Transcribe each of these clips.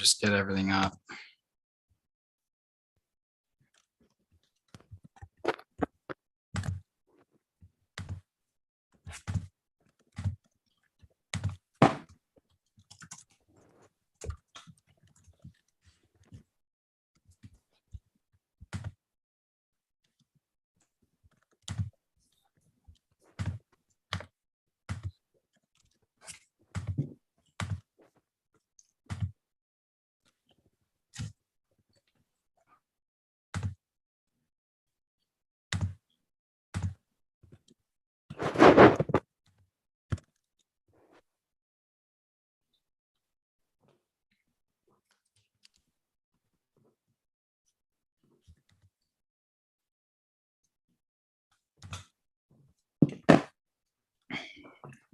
just get everything up.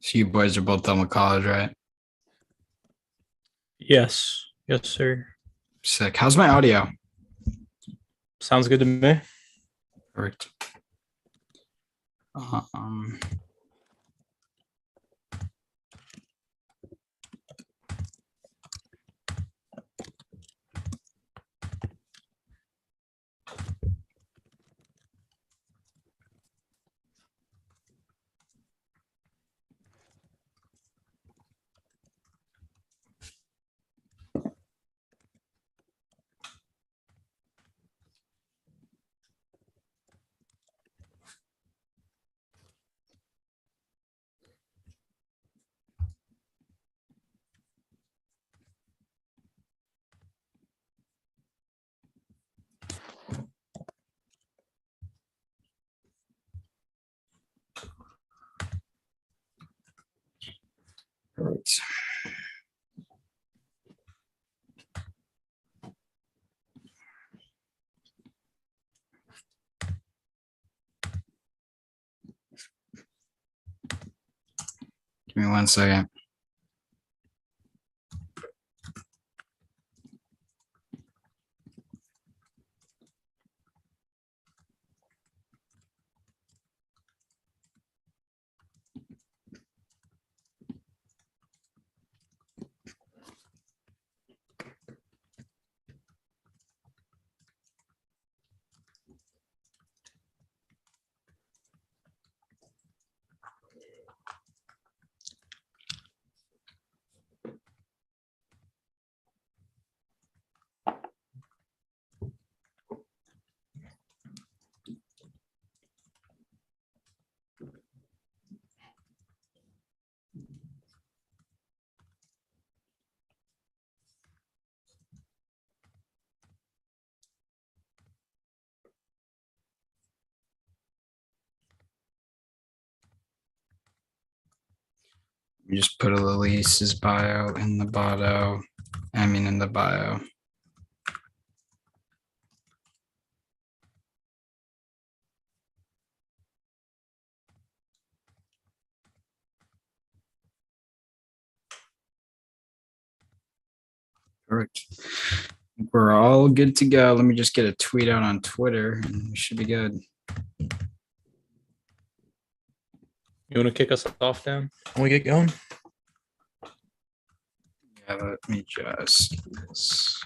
So you boys are both done with college, right? Yes. Yes, sir. Sick. How's my audio? Sounds good to me. Perfect. All right. Give me 1 second. We just put Elise's bio in the bio. In the bio. Perfect. We're all good to go. Let me just get a tweet out on Twitter and we should be good. You want to kick us off, Dan? When we get going? Yeah, let me just.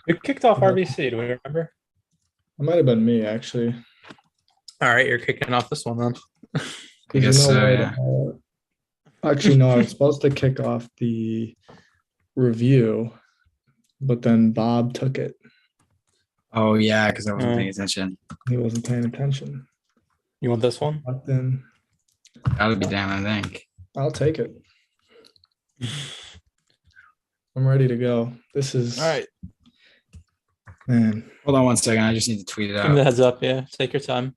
You kicked off RBC. Do we remember? It might have been me, actually. All right, you're kicking off this one then. I guess so, what, yeah. Actually, no, I was supposed to kick off the review, but then Bob took it. Oh, yeah, because I wasn't paying attention. He wasn't paying attention. You want this one? But then That'll be down, I think. I'll take it. I'm ready to go. This is All right. Man. Hold on 1 second. I just need to tweet it Give me the out. heads up. Yeah, take your time.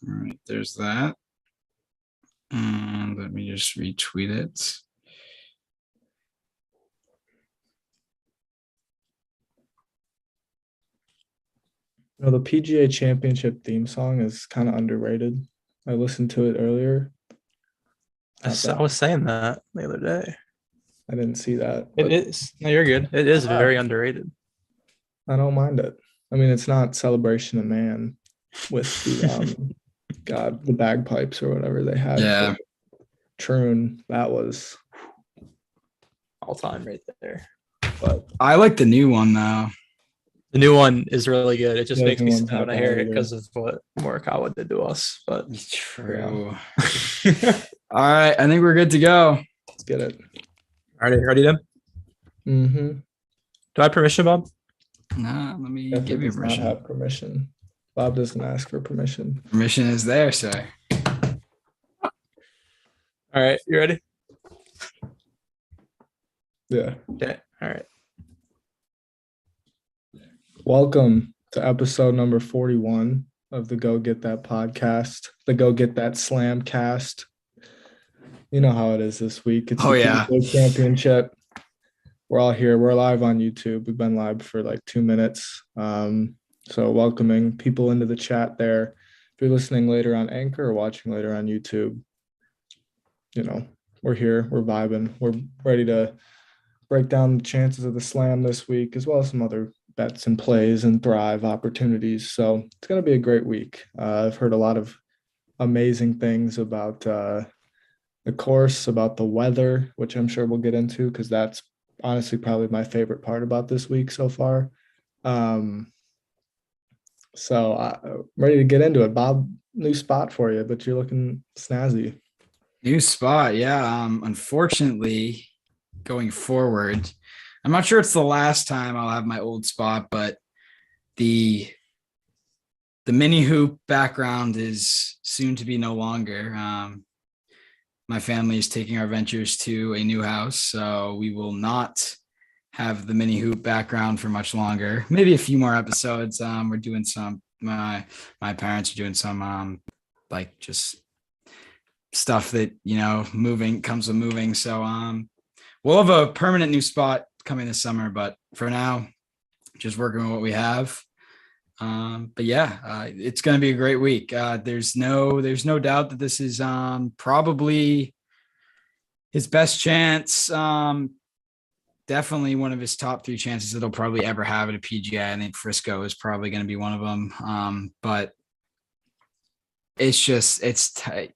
All right, there's that. And let me just retweet it. The PGA Championship theme song is kind of underrated. I listened to it earlier. I was saying that the other day. I didn't see that. It But is. No, you're good. It is Not very bad. underrated. I don't mind it. I mean, it's not Celebration of Man with the the bagpipes or whatever they had Yeah. for Troon. That was, All time right there. but I like the new one though. The new one is really good. It just Yeah, makes the me one's sad when not I hear bad it either. because of what Morikawa did to us. But True. All right, I think we're good to go. let's get it. ready then? Mm-hmm. Do I have permission, Bob? No, let me Jeffrey give you does not permission. have permission. Bob doesn't ask for permission. Permission is there, sir. All right, you ready? Yeah. Okay. All right. Welcome to episode number 41 of the Go Get That podcast, the Go Get That Slam cast. You know how it is this week. It's the PGA Championship. We're all here. We're live on YouTube. We've been live for like 2 minutes. So welcoming people into the chat there. If you're listening later on Anchor or watching later on YouTube, we're here. We're vibing. We're ready to break down the chances of the slam this week, as well as some other bets and plays and thrive opportunities. So it's going to be a great week. I've heard a lot of amazing things about the course, about the weather, which I'm sure we'll get into because that's honestly probably my favorite part about this week so far. So I'm ready to get into it. Bob, new spot for you, but you're looking snazzy. New spot, yeah. Unfortunately, going forward, I'm not sure it's the last time I'll have my old spot, but the mini hoop background is soon to be no longer. My family is taking our ventures to a new house, so we will not have the mini hoop background for much longer. Maybe a few more episodes. We're doing some. My parents are doing some like just stuff that moving comes with moving. So we'll have a permanent new spot coming this summer, but for now, just working with what we have. But yeah, it's going to be a great week. There's no doubt that this is probably his best chance. Definitely one of his top 3 chances that he'll probably ever have at a PGA. I think Frisco is probably going to be one of them. But it's just, it's tight.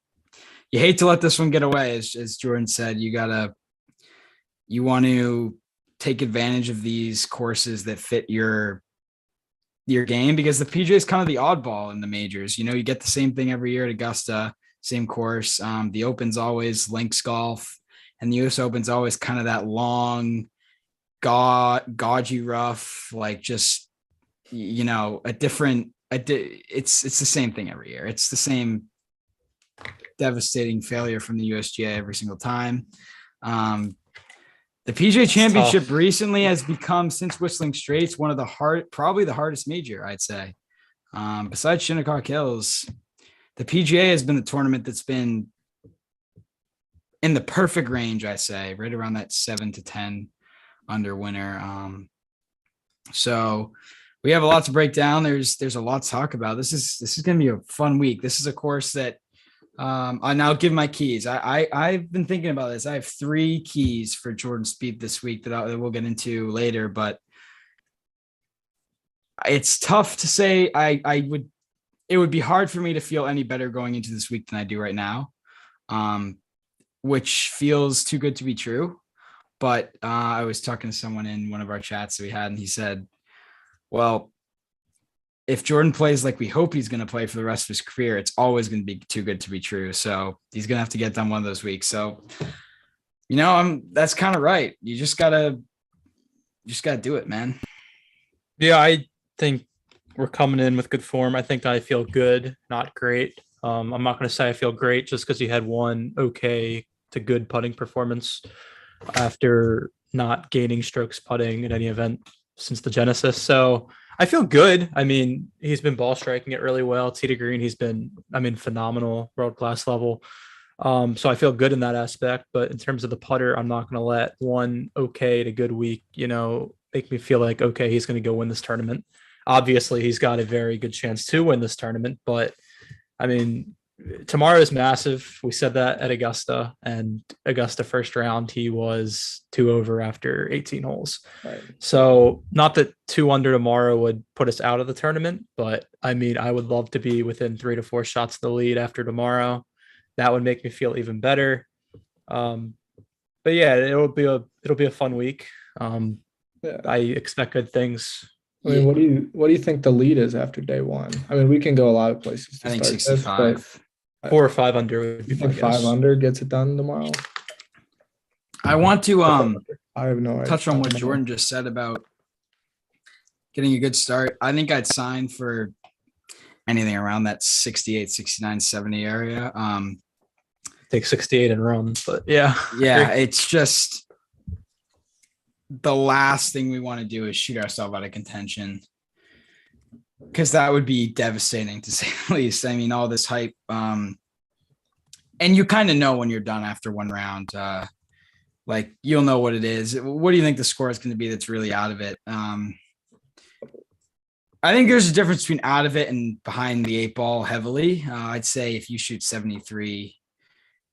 You hate to let this one get away. As Jordan said, you want to take advantage of these courses that fit your game, because the PGA is kind of the oddball in the majors. You get the same thing every year at Augusta, same course. The Open's always links golf, and the US Open's always kind of that long, gaudy rough, like just, a different, it's the same thing every year. It's the same devastating failure from the USGA every single time. The PGA Championship recently has become, since Whistling Straits, one of probably the hardest major, I'd say. Besides Shinnecock Hills, the PGA has been the tournament that's been in the perfect range, I say, right around that 7 to 10 under winner. So we have a lot to break down. There's a lot to talk about. This is going to be a fun week. This is a course that I now give my keys. I've been thinking about this. I have 3 keys for Jordan Spieth this week that we'll get into later, but it's tough to say. It would be hard for me to feel any better going into this week than I do right now, which feels too good to be true. But I was talking to someone in one of our chats that we had, and he said, well, if Jordan plays like we hope he's going to play for the rest of his career, it's always going to be too good to be true. So he's going to have to get done one of those weeks. So, that's kind of right. You just gotta do it, man. Yeah, I think we're coming in with good form. I think I feel good, not great. I'm not going to say I feel great just because you had one okay to good putting performance after not gaining strokes putting in any event since the Genesis. So I feel good. I mean, he's been ball striking it really well. Tee to green, he's been, phenomenal, world-class level. So I feel good in that aspect. But in terms of the putter, I'm not going to let one okay to good week, make me feel like, okay, he's going to go win this tournament. obviously he's got a very good chance to win this tournament. But I mean, tomorrow is massive. We said that at Augusta, and Augusta first round, he was 2 over after 18 holes. Right. So not that 2 under tomorrow would put us out of the tournament, but I mean, I would love to be within 3 to 4 shots of the lead after tomorrow. That would make me feel even better. But yeah, it'll be a fun week. I expect good things. I mean, what do you think the lead is after day one? I mean, we can go a lot of places. I think 65. 4 or 5 under would be You think 5 under gets it done tomorrow? I want to I have no idea. touch on what Jordan just said about getting a good start. I think I'd sign for anything around that 68, 69, 70 area. Take 68 and run, but yeah. Yeah, it's just the last thing we want to do is shoot ourselves out of contention, because that would be devastating, to say the least. I mean, all this hype, and you kind of know when you're done after one round, like you'll know what it is. What do you think the score is going to be that's really out of it? I think there's a difference between out of it and behind the 8 ball heavily. I'd say if you shoot 73,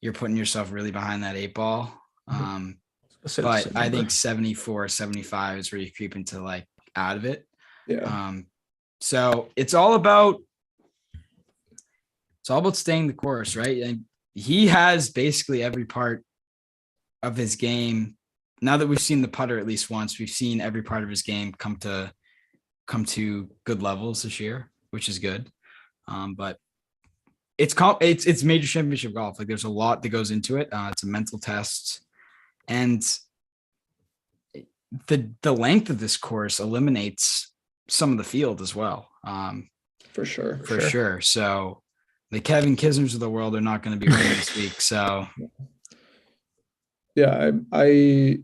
you're putting yourself really behind that 8 ball. But I think 74, 75 is where you creep into like out of it. Yeah. So it's all about staying the course, right? And he has basically every part of his game. Now that we've seen the putter at least once, we've seen every part of his game come to good levels this year, which is good. But it's major championship golf. Like there's a lot that goes into it. It's a mental test, and the length of this course eliminates some of the field as well. For sure. So the Kevin Kisners of the world are not going to be winning this week. So yeah, I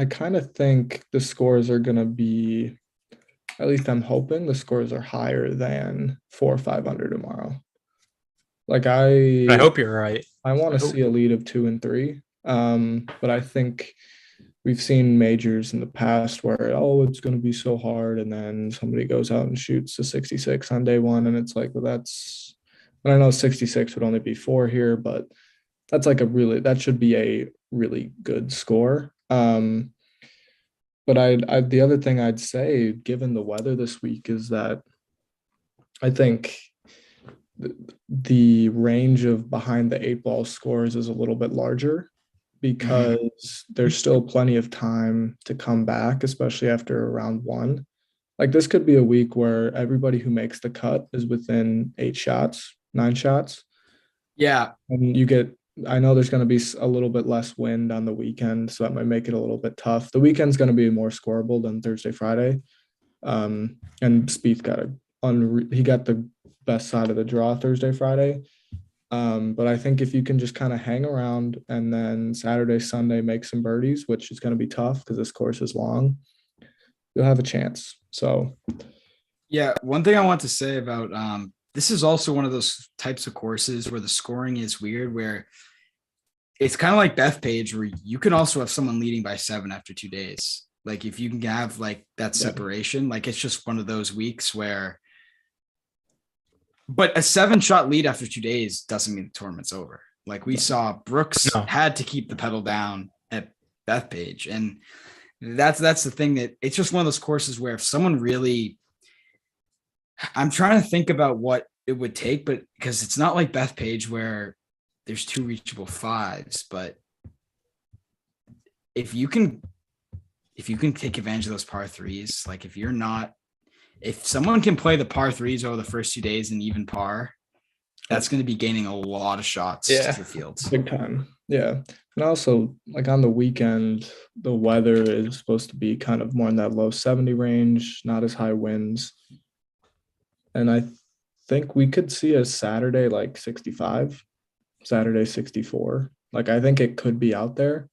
kind of think the scores are going to be, at least I'm hoping the scores are higher than 4 or 5 under tomorrow. Like I hope you're right. I want to see a lead of 2 and 3. But I think we've seen majors in the past where, it's going to be so hard. And then somebody goes out and shoots a 66 on day one. And it's like, well, and I know 66 would only be 4 here, but that's like that should be a really good score. But the other thing I'd say, given the weather this week, is that I think the range of behind the 8 ball scores is a little bit larger, because there's still plenty of time to come back, especially after round 1. Like this could be a week where everybody who makes the cut is within 8 shots, 9 shots. Yeah. And I know there's going to be a little bit less wind on the weekend, so that might make it a little bit tough. The weekend's going to be more scoreable than Thursday, Friday. And Spieth got the best side of the draw Thursday, Friday. But I think if you can just kind of hang around and then Saturday, Sunday make some birdies, which is going to be tough because this course is long, you'll have a chance. So yeah, one thing I want to say about this is also one of those types of courses where the scoring is weird, where it's kind of like Bethpage, where you can also have someone leading by 7 after 2 days. Like if you can have like that separation, like it's just one of those weeks where, but a 7-shot lead after 2 days doesn't mean the tournament's over. Like we saw Brooks had to keep the pedal down at Bethpage. And that's the thing, that it's just one of those courses where if someone really, I'm trying to think about what it would take, but because it's not like Bethpage where there's 2 reachable 5s, but if you can take advantage of those par 3s, like if someone can play the par 3s over the first 2 days and even par, that's going to be gaining a lot of shots to the fields. Big time. Yeah. And also, like on the weekend, the weather is supposed to be kind of more in that low 70 range, not as high winds. And I think we could see a Saturday like 65, Saturday 64. Like I think it could be out there.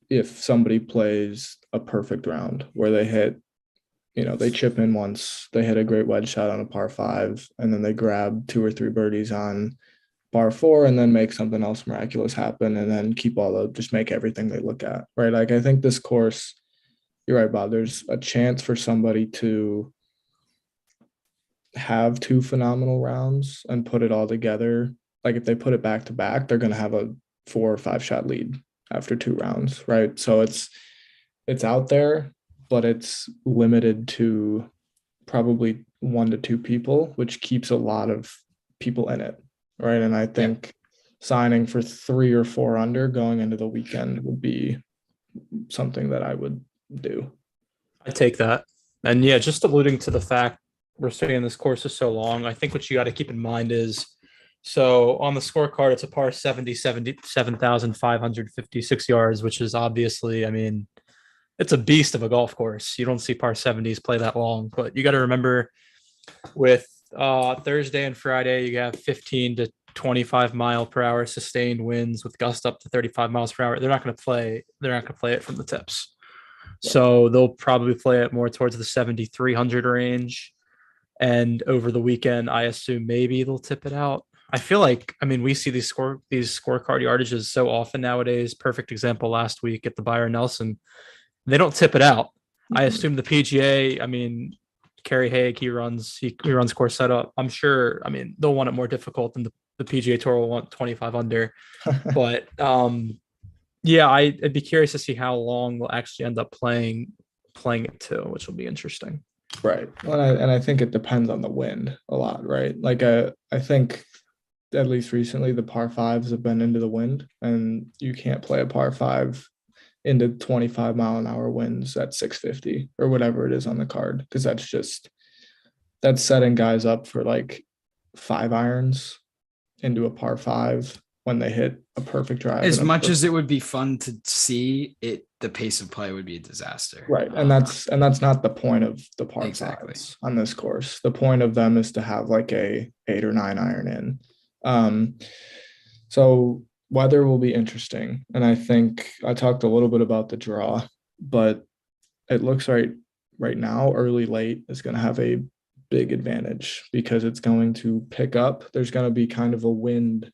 If somebody plays a perfect round where they hit, they chip in once, they hit a great wedge shot on a par 5, and then they grab 2 or 3 birdies on par 4 and then make something else miraculous happen, and then just make everything they look at, right? Like I think this course you're right, Bob. There's a chance for somebody to have two phenomenal rounds and put it all together. Like if they put it back to back, they're going to have a 4 or 5 shot lead after 2 rounds, right? So it's out there, but it's limited to probably 1 to 2 people, which keeps a lot of people in it, right? And I think signing for 3 or 4 under going into the weekend would be something that I would do. I take that. And yeah, just alluding to the fact we're saying this course is so long, I think what you got to keep in mind is, so on the scorecard, it's a par 77,556 yards, which is obviously, I mean, it's a beast of a golf course. You don't see par 70s play that long, but you got to remember with Thursday and Friday, you have 15 to 25 mile per hour sustained winds with gusts up to 35 miles per hour. They're not going to play it from the tips. So they'll probably play it more towards the 7,300 range. And over the weekend, I assume maybe they'll tip it out. I feel like, I mean, we see these scorecard yardages so often nowadays. Perfect example last week at the Byron Nelson. They don't tip it out. I assume the PGA, I mean, Kerry Haig, he runs course setup. I'm sure, I mean, they'll want it more difficult than the PGA Tour will want 25 under. But yeah, I'd be curious to see how long we'll actually end up playing it to, which will be interesting. Right. Well, and I think it depends on the wind a lot, right? Like I think at least recently the par 5s have been into the wind, and you can't play a par 5 into 25 mile an hour winds at 650 or whatever it is on the card, because that's setting guys up for like 5 irons into a par 5 when they hit a perfect drive. As much as it would be fun to see it, the pace of play would be a disaster. Right. And that's not the point of the par 5s on this course. The point of them is to have like a 8 or 9 iron in. So weather will be interesting. And I think I talked a little bit about the draw, but it looks right now, early late is going to have a big advantage because it's going to pick up. There's going to be kind of a wind.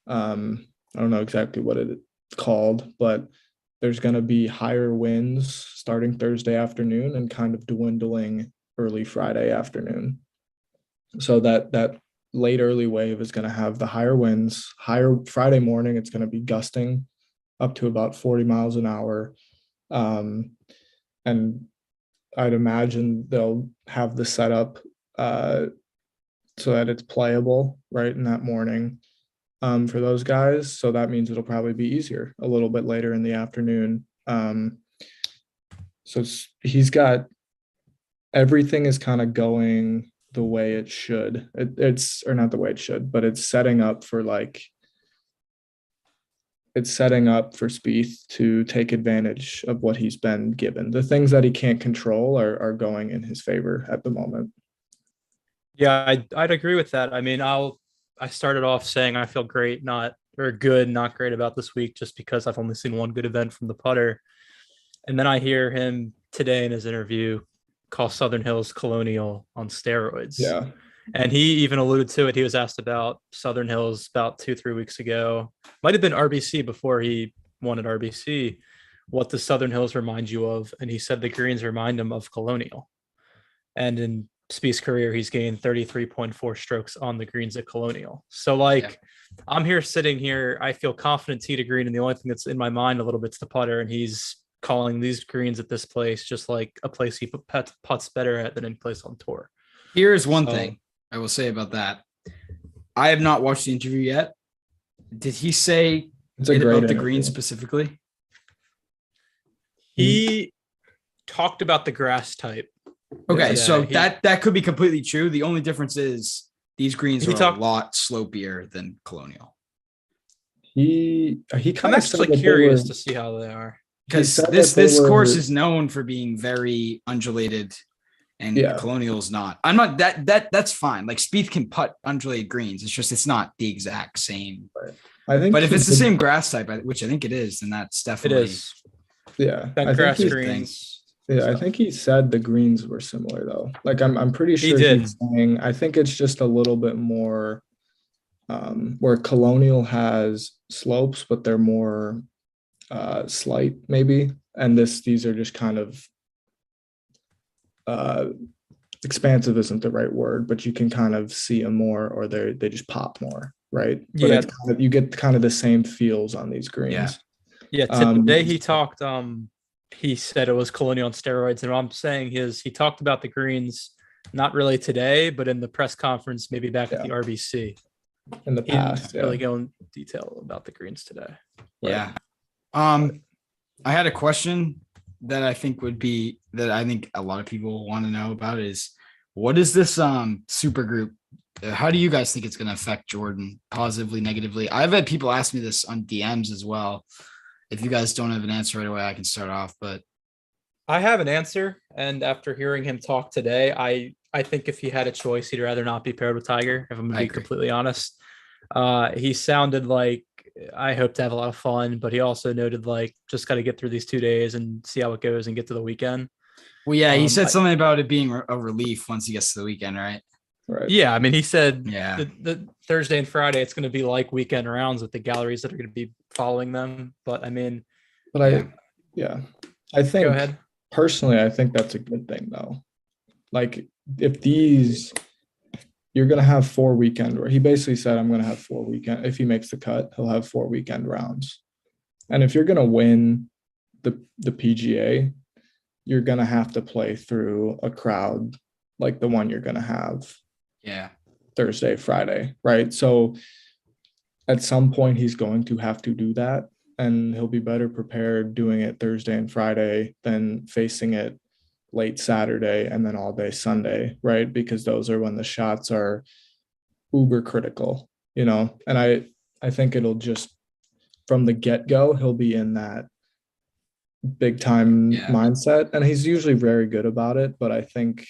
I don't know exactly what it's called, but there's going to be higher winds starting Thursday afternoon and kind of dwindling early Friday afternoon. So that late early wave is going to have the higher winds. Higher Friday morning, it's going to be gusting up to about 40 miles an hour. And I'd imagine they'll have the setup so that it's playable right in that morning for those guys. So that means it'll probably be easier a little bit later in the afternoon. So he's got everything is kind of going the way it should. It's or not the way it should, but it's setting up for Spieth to take advantage of what he's been given. The things that he can't control are going in his favor at the moment. Yeah, I'd agree with that. I mean, I started off saying I feel great, not great about this week, just because I've only seen one good event from the putter. And then I hear him today in his interview call Southern Hills Colonial on steroids. Yeah. And he even alluded to it. He was asked about Southern Hills about 2-3 weeks ago. Might have been RBC before he won at RBC. What does Southern Hills remind you of? And he said the greens remind him of Colonial. And in Spieth's career, he's gained 33.4 strokes on the greens at Colonial. So I'm here sitting here. I feel confident tee to green. And the only thing that's in my mind a little bit is the putter. And he's calling these greens at this place just like a place he putts better at than any place on tour. Here's one thing I will say about that. I have not watched the interview yet. Did he say about the green specifically? He talked about the grass type. Okay, so that could be completely true. The only difference is these greens are a lot slopier than Colonial. I'm actually curious to see how they are. Because this course is known for being very undulated, and Colonial's not. I'm not that's fine. Like Spieth can putt undulated greens. It's not the exact same. Right. I think, but if it's the same grass type, which I think it is, then that's definitely it is. Yeah, that grass greens. Yeah, so. I think he said the greens were similar though. Like I'm pretty sure he's saying. I think it's just a little bit more where Colonial has slopes, but they're more slight maybe, and these are just kind of expansive isn't the right word, but you can kind of see them more, or they just pop more, right? But Yeah. it's kind of, you get kind of the same feels on these greens. Yeah. Today he talked. He said it was Colonial on steroids, and what I'm saying is he talked about the greens, not really today, but in the press conference, maybe back at the RBC. In the past, he didn't really go in detail about the greens today. Yeah. I had a question that I think a lot of people want to know about is, what is this super group? How do you guys think it's going to affect Jordan positively, negatively? I've had people ask me this on DMs as well. If you guys don't have an answer right away, I can start off, but I have an answer. And after hearing him talk today, I think if he had a choice, he'd rather not be paired with Tiger, if I'm going to be completely honest. He sounded like, I hope to have a lot of fun, but he also noted like, just got to get through these 2 days and see how it goes and get to the weekend. Well, yeah, he said something about it being a relief once he gets to the weekend, right? Right. Yeah, I mean, he said the Thursday and Friday, it's going to be like weekend rounds with the galleries that are going to be following them. But I mean, I think, go ahead. Personally, I think that's a good thing though. Like if you're going to have 4 weekend, where he basically said, I'm going to have 4 weekend. If he makes the cut, he'll have 4 weekend rounds. And if you're going to win the PGA, you're going to have to play through a crowd like the one you're going to have Thursday, Friday, right? So at some point he's going to have to do that, and he'll be better prepared doing it Thursday and Friday than facing it late Saturday and then all day Sunday, right? Because those are when the shots are uber critical, and I think it'll just, from the get-go, he'll be in that big time mindset, and he's usually very good about it, but I think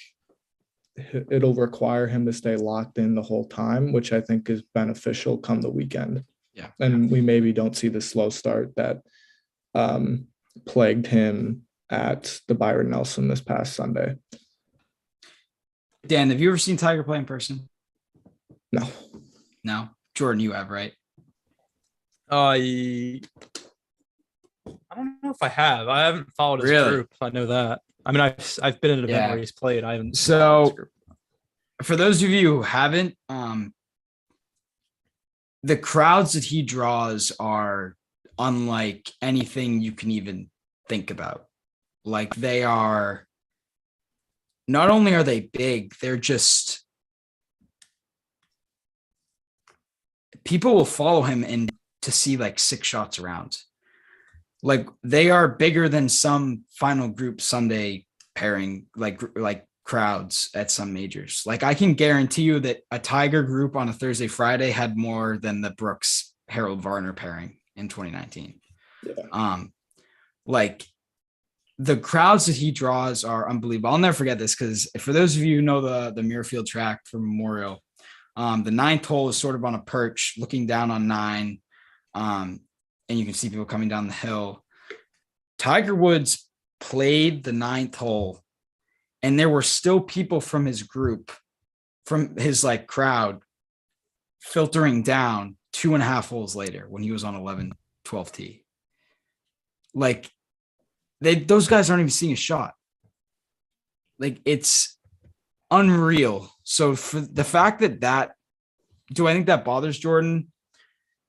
it'll require him to stay locked in the whole time, which I think is beneficial come the weekend. And we maybe don't see the slow start that plagued him at the Byron Nelson this past Sunday. Dan, have you ever seen Tiger play in person? No. Jordan, you have, right? I don't know if I have. I haven't followed his group. I know that. I mean, I've been in an event where he's played. I haven't. So, for those of you who haven't, the crowds that he draws are unlike anything you can even think about. Like, they are, not only are they big, they're just, people will follow him and to see like 6 shots around. Like, they are bigger than some final group Sunday pairing, like crowds at some majors. Like, I can guarantee you that a Tiger group on a Thursday, Friday had more than the Brooks Harold Varner pairing in 2019. Like, the crowds that he draws are unbelievable. I'll never forget this, because for those of you who know the Muirfield track for Memorial, the 9th hole is sort of on a perch looking down on 9. And you can see people coming down the hill. Tiger Woods played the 9th hole, and there were still people from his group, from his like crowd, filtering down 2.5 holes later when he was on 11, 12 tee. Like, those guys aren't even seeing a shot. Like, it's unreal. So for the fact that do I think that bothers Jordan?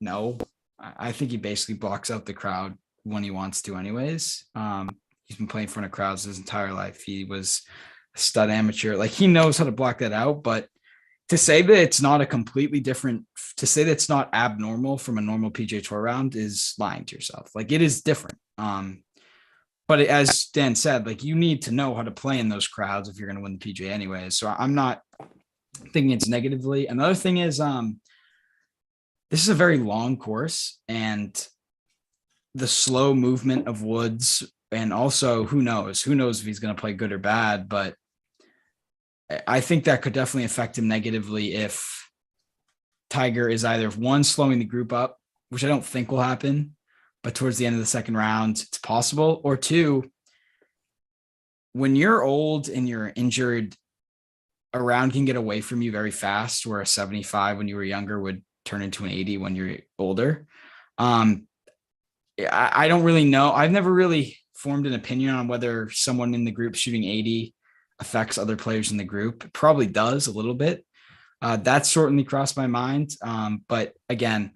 No. I think he basically blocks out the crowd when he wants to anyways. He's been playing in front of crowds his entire life. He was a stud amateur. Like, he knows how to block that out, but to say that it's not a completely different, to say that it's not abnormal from a normal PGA Tour round is lying to yourself. Like, it is different. But as Dan said, like, you need to know how to play in those crowds if you're going to win the PGA anyways. So I'm not thinking it's negatively. Another thing is, this is a very long course, and the slow movement of Woods, and also who knows if he's going to play good or bad, but I think that could definitely affect him negatively if Tiger is either, one, slowing the group up, which I don't think will happen, but towards the end of the second round, it's possible, or 2, when you're old and you're injured, a round can get away from you very fast, where a 75 when you were younger would turn into an 80 when you're older. I don't really know. I've never really formed an opinion on whether someone in the group shooting 80 affects other players in the group. It probably does a little bit. That certainly crossed my mind. But again,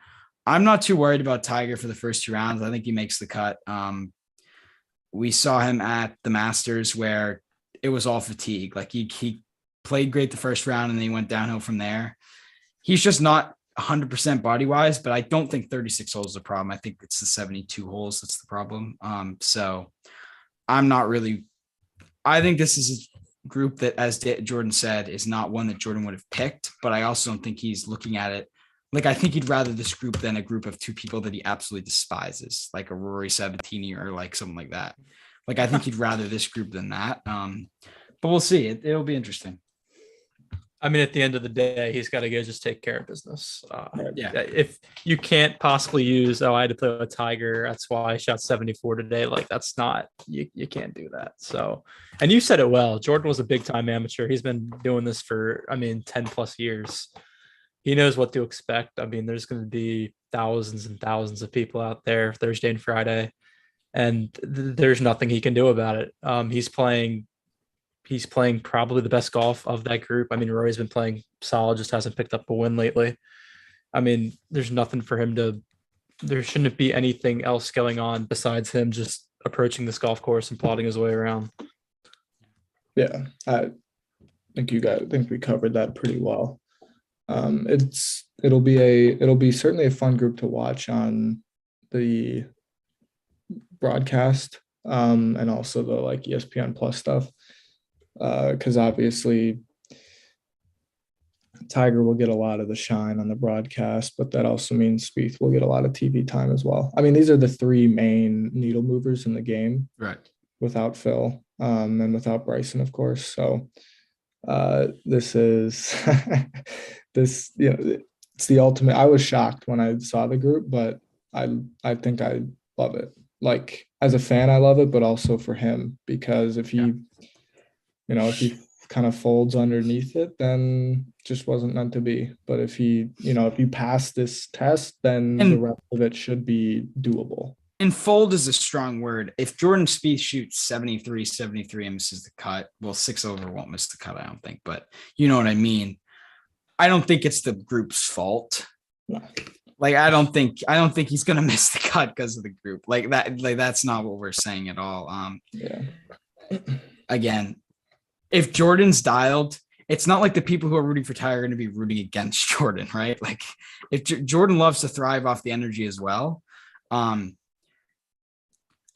I'm not too worried about Tiger for the first 2 rounds. I think he makes the cut. We saw him at the Masters where it was all fatigue. Like he played great the first round and then he went downhill from there. He's just not 100% body wise, but I don't think 36 holes is a problem. I think it's the 72 holes that's the problem. So I'm not really. I think this is a group that, as Jordan said, is not one that Jordan would have picked. But I also don't think he's looking at it like I think he'd rather this group than a group of 2 people that he absolutely despises, like a Rory Sabatini or like something like that. Like I think he'd rather this group than that. But we'll see. It'll be interesting. I mean, at the end of the day, he's got to go just take care of business. Yeah. If you can't possibly use, I had to play with Tiger, that's why I shot 74 today. Like that's not, you can't do that. So, and you said it well, Jordan was a big time amateur. He's been doing this for, 10 plus years. He knows what to expect. I mean, there's going to be thousands and thousands of people out there Thursday and Friday, and there's nothing he can do about it. He's playing probably the best golf of that group. I mean, Rory's been playing solid, just hasn't picked up a win lately. I mean, there's nothing for him there shouldn't be anything else going on besides him just approaching this golf course and plotting his way around. Yeah, I think we covered that pretty well. It'll be certainly a fun group to watch on the broadcast, and also the like ESPN Plus stuff. Because obviously Tiger will get a lot of the shine on the broadcast, but that also means Spieth will get a lot of TV time as well. I mean, these are the 3 main needle movers in the game, right? Without Phil, and without Bryson, of course. So this is this, it's the ultimate. I was shocked when I saw the group, but I think I love it. Like as a fan, I love it, but also for him, because if he kind of folds underneath it, then just wasn't meant to be. But if you pass this test, then the rest of it should be doable. And fold is a strong word. If Jordan Spieth shoots 73 and misses the cut, well, 6 over won't miss the cut, I don't think, but you know what I mean? I don't think it's the group's fault. No. Like, I don't think he's going to miss the cut because of the group. Like that's not what we're saying at all. Yeah. Again, if Jordan's dialed, it's not like the people who are rooting for Tiger are going to be rooting against Jordan, right? Like if Jordan loves to thrive off the energy as well.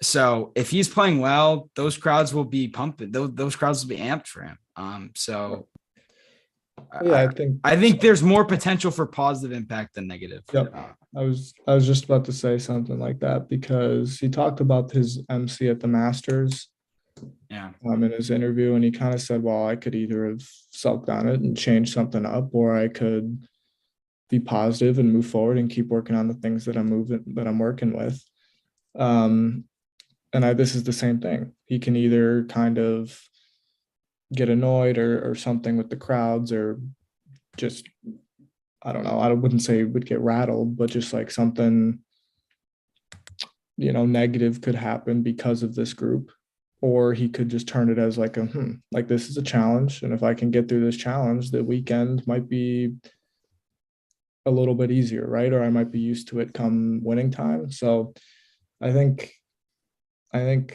So if he's playing well, those crowds will be pumping. Those crowds will be amped for him. Yeah, I think there's more potential for positive impact than negative. Yep. I was just about to say something like that, because he talked about his MC at the Masters. Yeah. In his interview, and he kind of said, well, I could either have sulked on it and changed something up, or I could be positive and move forward and keep working on the things that I'm working with. This is the same thing. He can either kind of get annoyed or something with the crowds, or just, I don't know, I wouldn't say he would get rattled, but just like something, negative could happen because of this group. Or he could just turn it as like this is a challenge. And if I can get through this challenge, the weekend might be a little bit easier, right? Or I might be used to it come winning time. So I think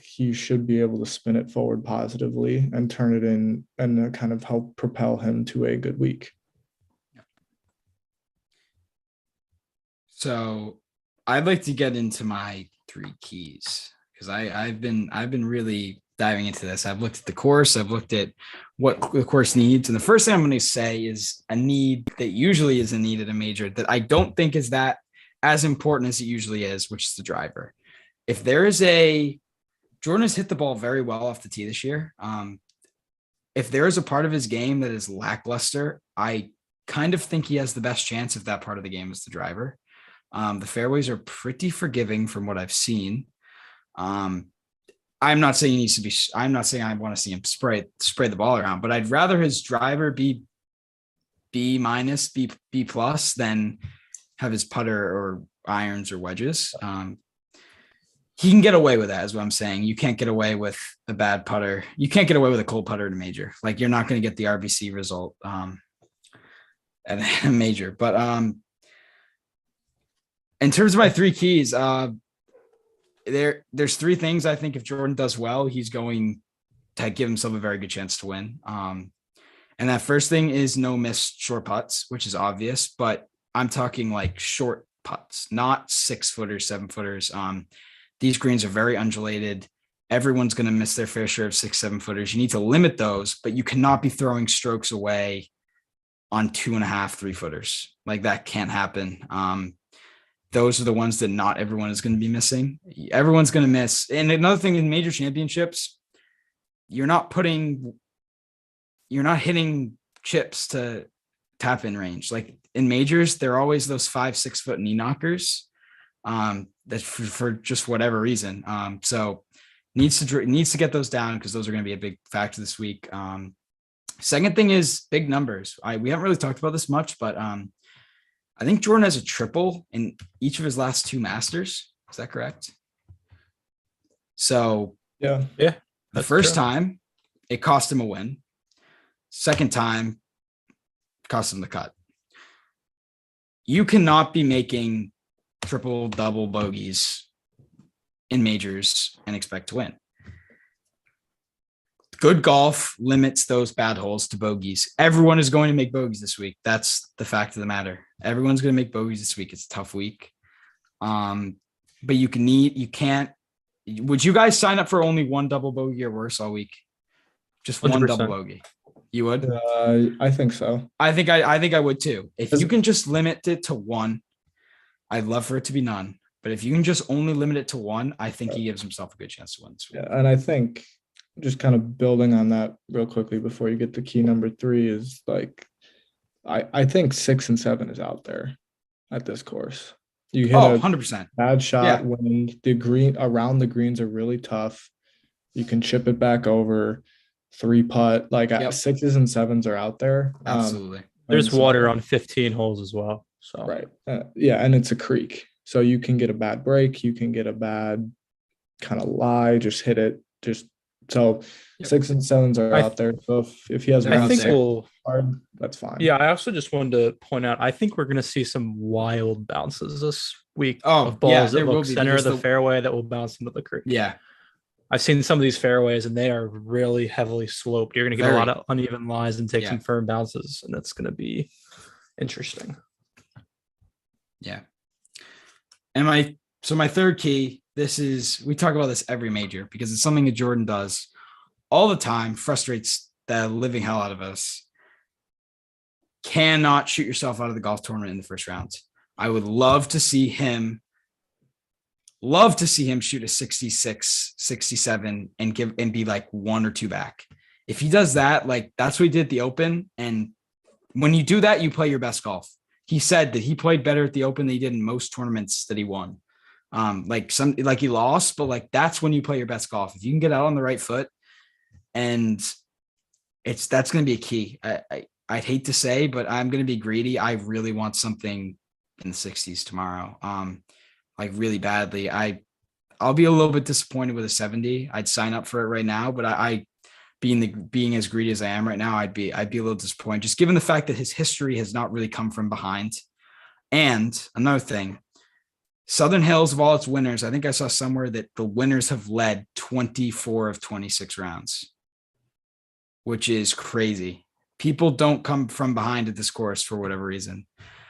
he should be able to spin it forward positively and turn it in and kind of help propel him to a good week. So I'd like to get into my 3 keys, because I've been really diving into this. I've looked at the course. I've looked at what the course needs. And the first thing I'm going to say is a need that usually is a need at a major that I don't think is that as important as it usually is, which is the driver. If there is Jordan has hit the ball very well off the tee this year. If there is a part of his game that is lackluster, I kind of think he has the best chance if that part of the game is the driver. The fairways are pretty forgiving from what I've seen. I'm not saying he needs to be. I'm not saying I want to see him spray the ball around, but I'd rather his driver be B-, B+ than have his putter or irons or wedges. he can get away with that, is what I'm saying. You can't get away with a bad putter. You can't get away with a cold putter in a major. Like, you're not going to get the RBC result at a major. But in terms of my three keys, there's three things I think if Jordan does well, he's going to give himself a very good chance to win. And that first thing is no missed short putts, which is obvious, but I'm talking like short putts, not 6 footers, 7 footers. These greens are very undulated. Everyone's going to miss their fair share of 6, 7 footers. You need to limit those, but you cannot be throwing strokes away on 2.5, 3 footers. Like, that can't happen. Those are the ones that not everyone is going to be missing. Everyone's going to miss. And another thing in major championships, you're not hitting chips to tap in range. Like, in majors, they're always those 5, 6 foot knee knockers. That's for just whatever reason. So needs to get those down, because those are going to be a big factor this week. Second thing is big numbers. We haven't really talked about this much, but I think Jordan has a triple in each of his last 2 Masters. Is that correct? So yeah. The first time it cost him a win. Second time cost him the cut. You cannot be making triple, double bogeys in majors and expect to win. Good golf limits those bad holes to bogeys. Everyone is going to make bogeys this week. That's the fact of the matter. Everyone's going to make bogeys this week. It's a tough week. But you can't. Would you guys sign up for only 1 double bogey or worse all week? Just 1 double 100%. bogey. You would? I think so. I think I would too. If you can just limit it to 1, I'd love for it to be none. But if you can just only limit it to 1, I think he gives himself a good chance to win this week. Yeah, and I think just kind of building on that real quickly before you get to key number 3 is like, I think 6 and 7 is out there at this course. You hit 100%. Bad shot, wind. The green around the greens are really tough. You can chip it back over, 3 putt. Like, 6s and 7s are out there. Absolutely. There's water on 15 holes as well. So right. And it's a creek. So you can get a bad break. You can get a bad kind of lie. Just hit it. So 6 and 7s are out there. So if he has I think hard, that's fine. Yeah, I also just wanted to point out, I think we're going to see some wild bounces this week of balls that look center of the fairway that will bounce into the creek. Yeah. I've seen some of these fairways and they are really heavily sloped. You're going to get a lot of uneven lies and take some firm bounces, and that's going to be interesting. Yeah. And my third key, we talk about this every major because it's something that Jordan does all the time, frustrates the living hell out of us. Cannot shoot yourself out of the golf tournament in the first round. I would love to see him shoot a 66, 67 and be like 1 or 2 back. If he does that, like, that's what he did at the Open. And when you do that, you play your best golf. He said that he played better at the Open than he did in most tournaments that he won. Like he lost, but like, that's when you play your best golf. If you can get out on the right foot, and that's going to be a key. I'd hate to say, but I'm going to be greedy. I really want something in the 60s tomorrow. Like, really badly. I'll be a little bit disappointed with a 70. I'd sign up for it right now, but I being as greedy as I am right now, I'd be a little disappointed, just given the fact that his history has not really come from behind. And another thing, Southern Hills, of all its winners, I think I saw somewhere that the winners have led 24 of 26 rounds, which is crazy. People don't come from behind at this course for whatever reason.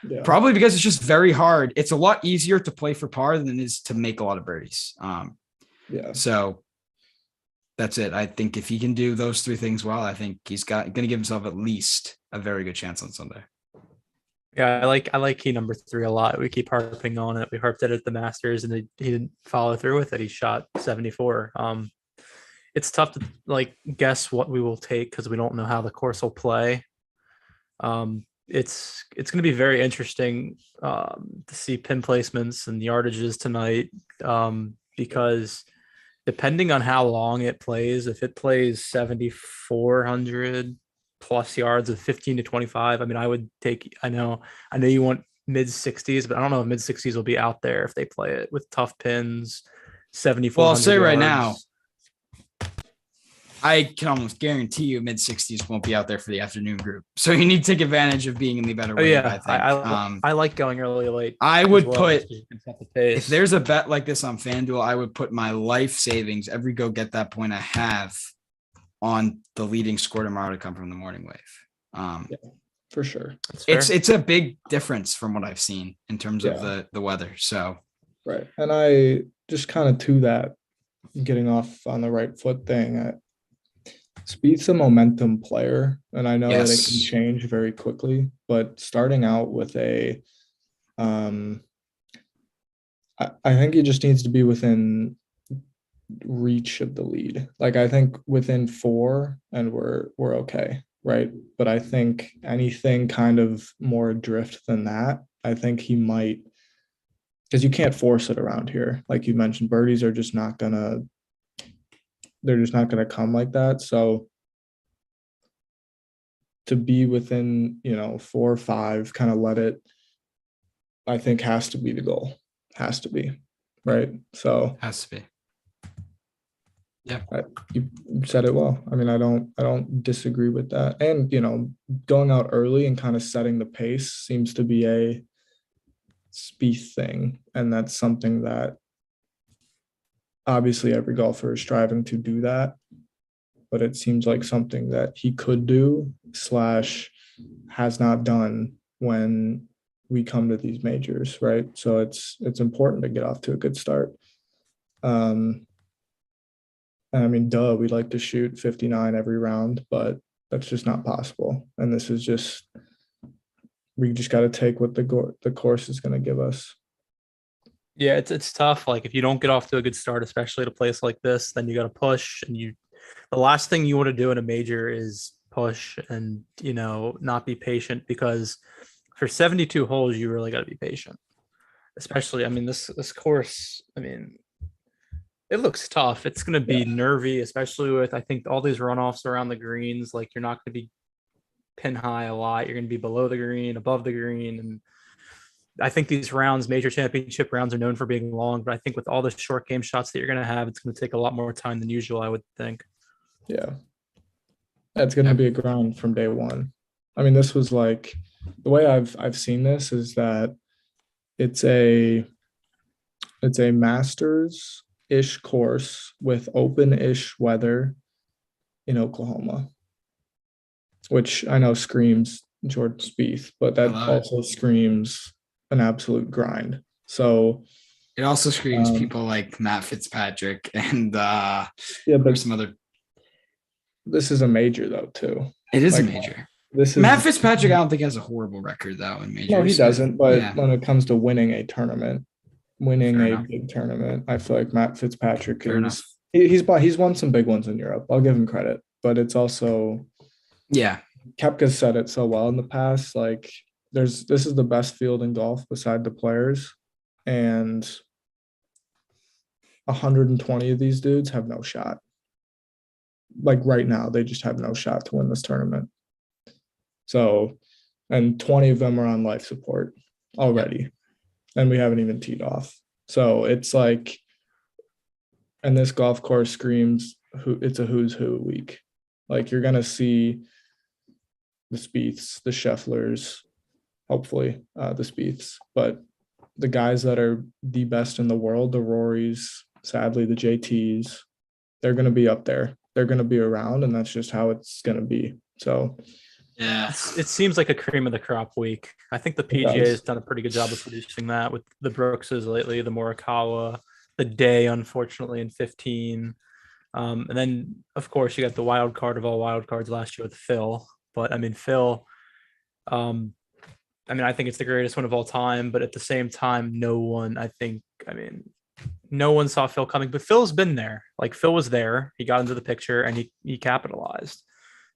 Yeah. Probably because it's just very hard. It's a lot easier to play for par than it is to make a lot of birdies. So that's it. I think if he can do those 3 things well, I think he's going to give himself at least a very good chance on Sunday. Yeah, I like key number 3 a lot. We keep harping on it. We harped it at the Masters, and he didn't follow through with it. He shot 74. It's tough to like guess what we will take because we don't know how the course will play. It's going to be very interesting to see pin placements and yardages tonight because depending on how long it plays, if it plays 7,400 plus yards of 15 to 25, I mean, I would take. I know you want mid 60s, but I don't know if mid 60s will be out there if they play it with tough pins. 7,400 Well, I'll say right now, yards. I can almost guarantee you mid-60s won't be out there for the afternoon group. So you need to take advantage of being in the better Oh wave, yeah, I think. I like going early late. I as would well, put, just 'cause you can set the pace. if there's a bet like this on FanDuel, I would put my life savings, every go get that point I have, on the leading score tomorrow to come from the morning wave. For sure. That's fair. It's a big difference from what I've seen in terms of Yeah. the weather. So Right. And I just kind of to that, getting off on the right foot thing. Spieth's a momentum player, and I know that it can Yes. change very quickly. But starting out with I think he just needs to be within reach of the lead. Like I think within 4, and we're okay, right? But I think anything kind of more adrift than that, I think he might, because you can't force it around here. Like you mentioned, birdies are just not gonna. They're just not gonna come like that. So to be within 4 or 5, kind of let it, I think has to be the goal. Has to be, right? So has to be. Yeah, you said it well. I mean, I don't disagree with that. And going out early and kind of setting the pace seems to be a Spieth thing, and that's something that obviously every golfer is striving to do that. But it seems like something that he could do / has not done when we come to these majors, right? So it's important to get off to a good start. And I mean, we'd like to shoot 59 every round, but that's just not possible. And this is just, we just got to take what the course is going to give us. Yeah, it's tough. Like if you don't get off to a good start, especially at a place like this, then you got to push, and the last thing you want to do in a major is push and not be patient, because for 72 holes you really got to be patient. Especially, I mean, this course, I mean, it looks tough. It's going to be nervy, especially with, I think, all these runoffs around the greens. Like you're not going to be pin high a lot. You're going to be below the green, above the green, and I think these rounds, major championship rounds, are known for being long, but I think with all the short game shots that you're going to have, it's going to take a lot more time than usual, I would think. Yeah. It's going to be a grind from day one. I mean, this was like, the way I've seen this is that it's a Masters-ish course with open-ish weather in Oklahoma, which I know screams Jordan Spieth, but that also screams an absolute grind. So it also screams people like Matt Fitzpatrick and but some other. This is a major though too. It is a major. This is Matt Fitzpatrick. I don't think has a horrible record though in majors. No, he doesn't. But when it comes to winning a tournament, Fair big tournament, I feel like Matt Fitzpatrick Fair enough. he's won some big ones in Europe. I'll give him credit, but it's also Koepka's said it so well in the past. Like this is the best field in golf beside the players, and 120 of these dudes have no shot. Like right now, they just have no shot to win this tournament. So, and 20 of them are on life support already, and we haven't even teed off. So it's like, and this golf course screams it's a who's who week. Like you're gonna see the Spieths, the Schefflers, hopefully the Spieths, but the guys that are the best in the world, the Rorys, sadly the JTs, they're gonna be up there. They're gonna be around, and that's just how it's gonna be. So. Yeah, it seems like a cream of the crop week. I think the PGA has done a pretty good job of producing that with the Brookses lately, the Morikawa, the Day, unfortunately, in 15. And then, of course, you got the wild card of all wild cards last year with Phil. But I mean, Phil, I think it's the greatest one of all time. But at the same time, no one saw Phil coming. But Phil's been there. Like Phil was there. He got into the picture and he capitalized.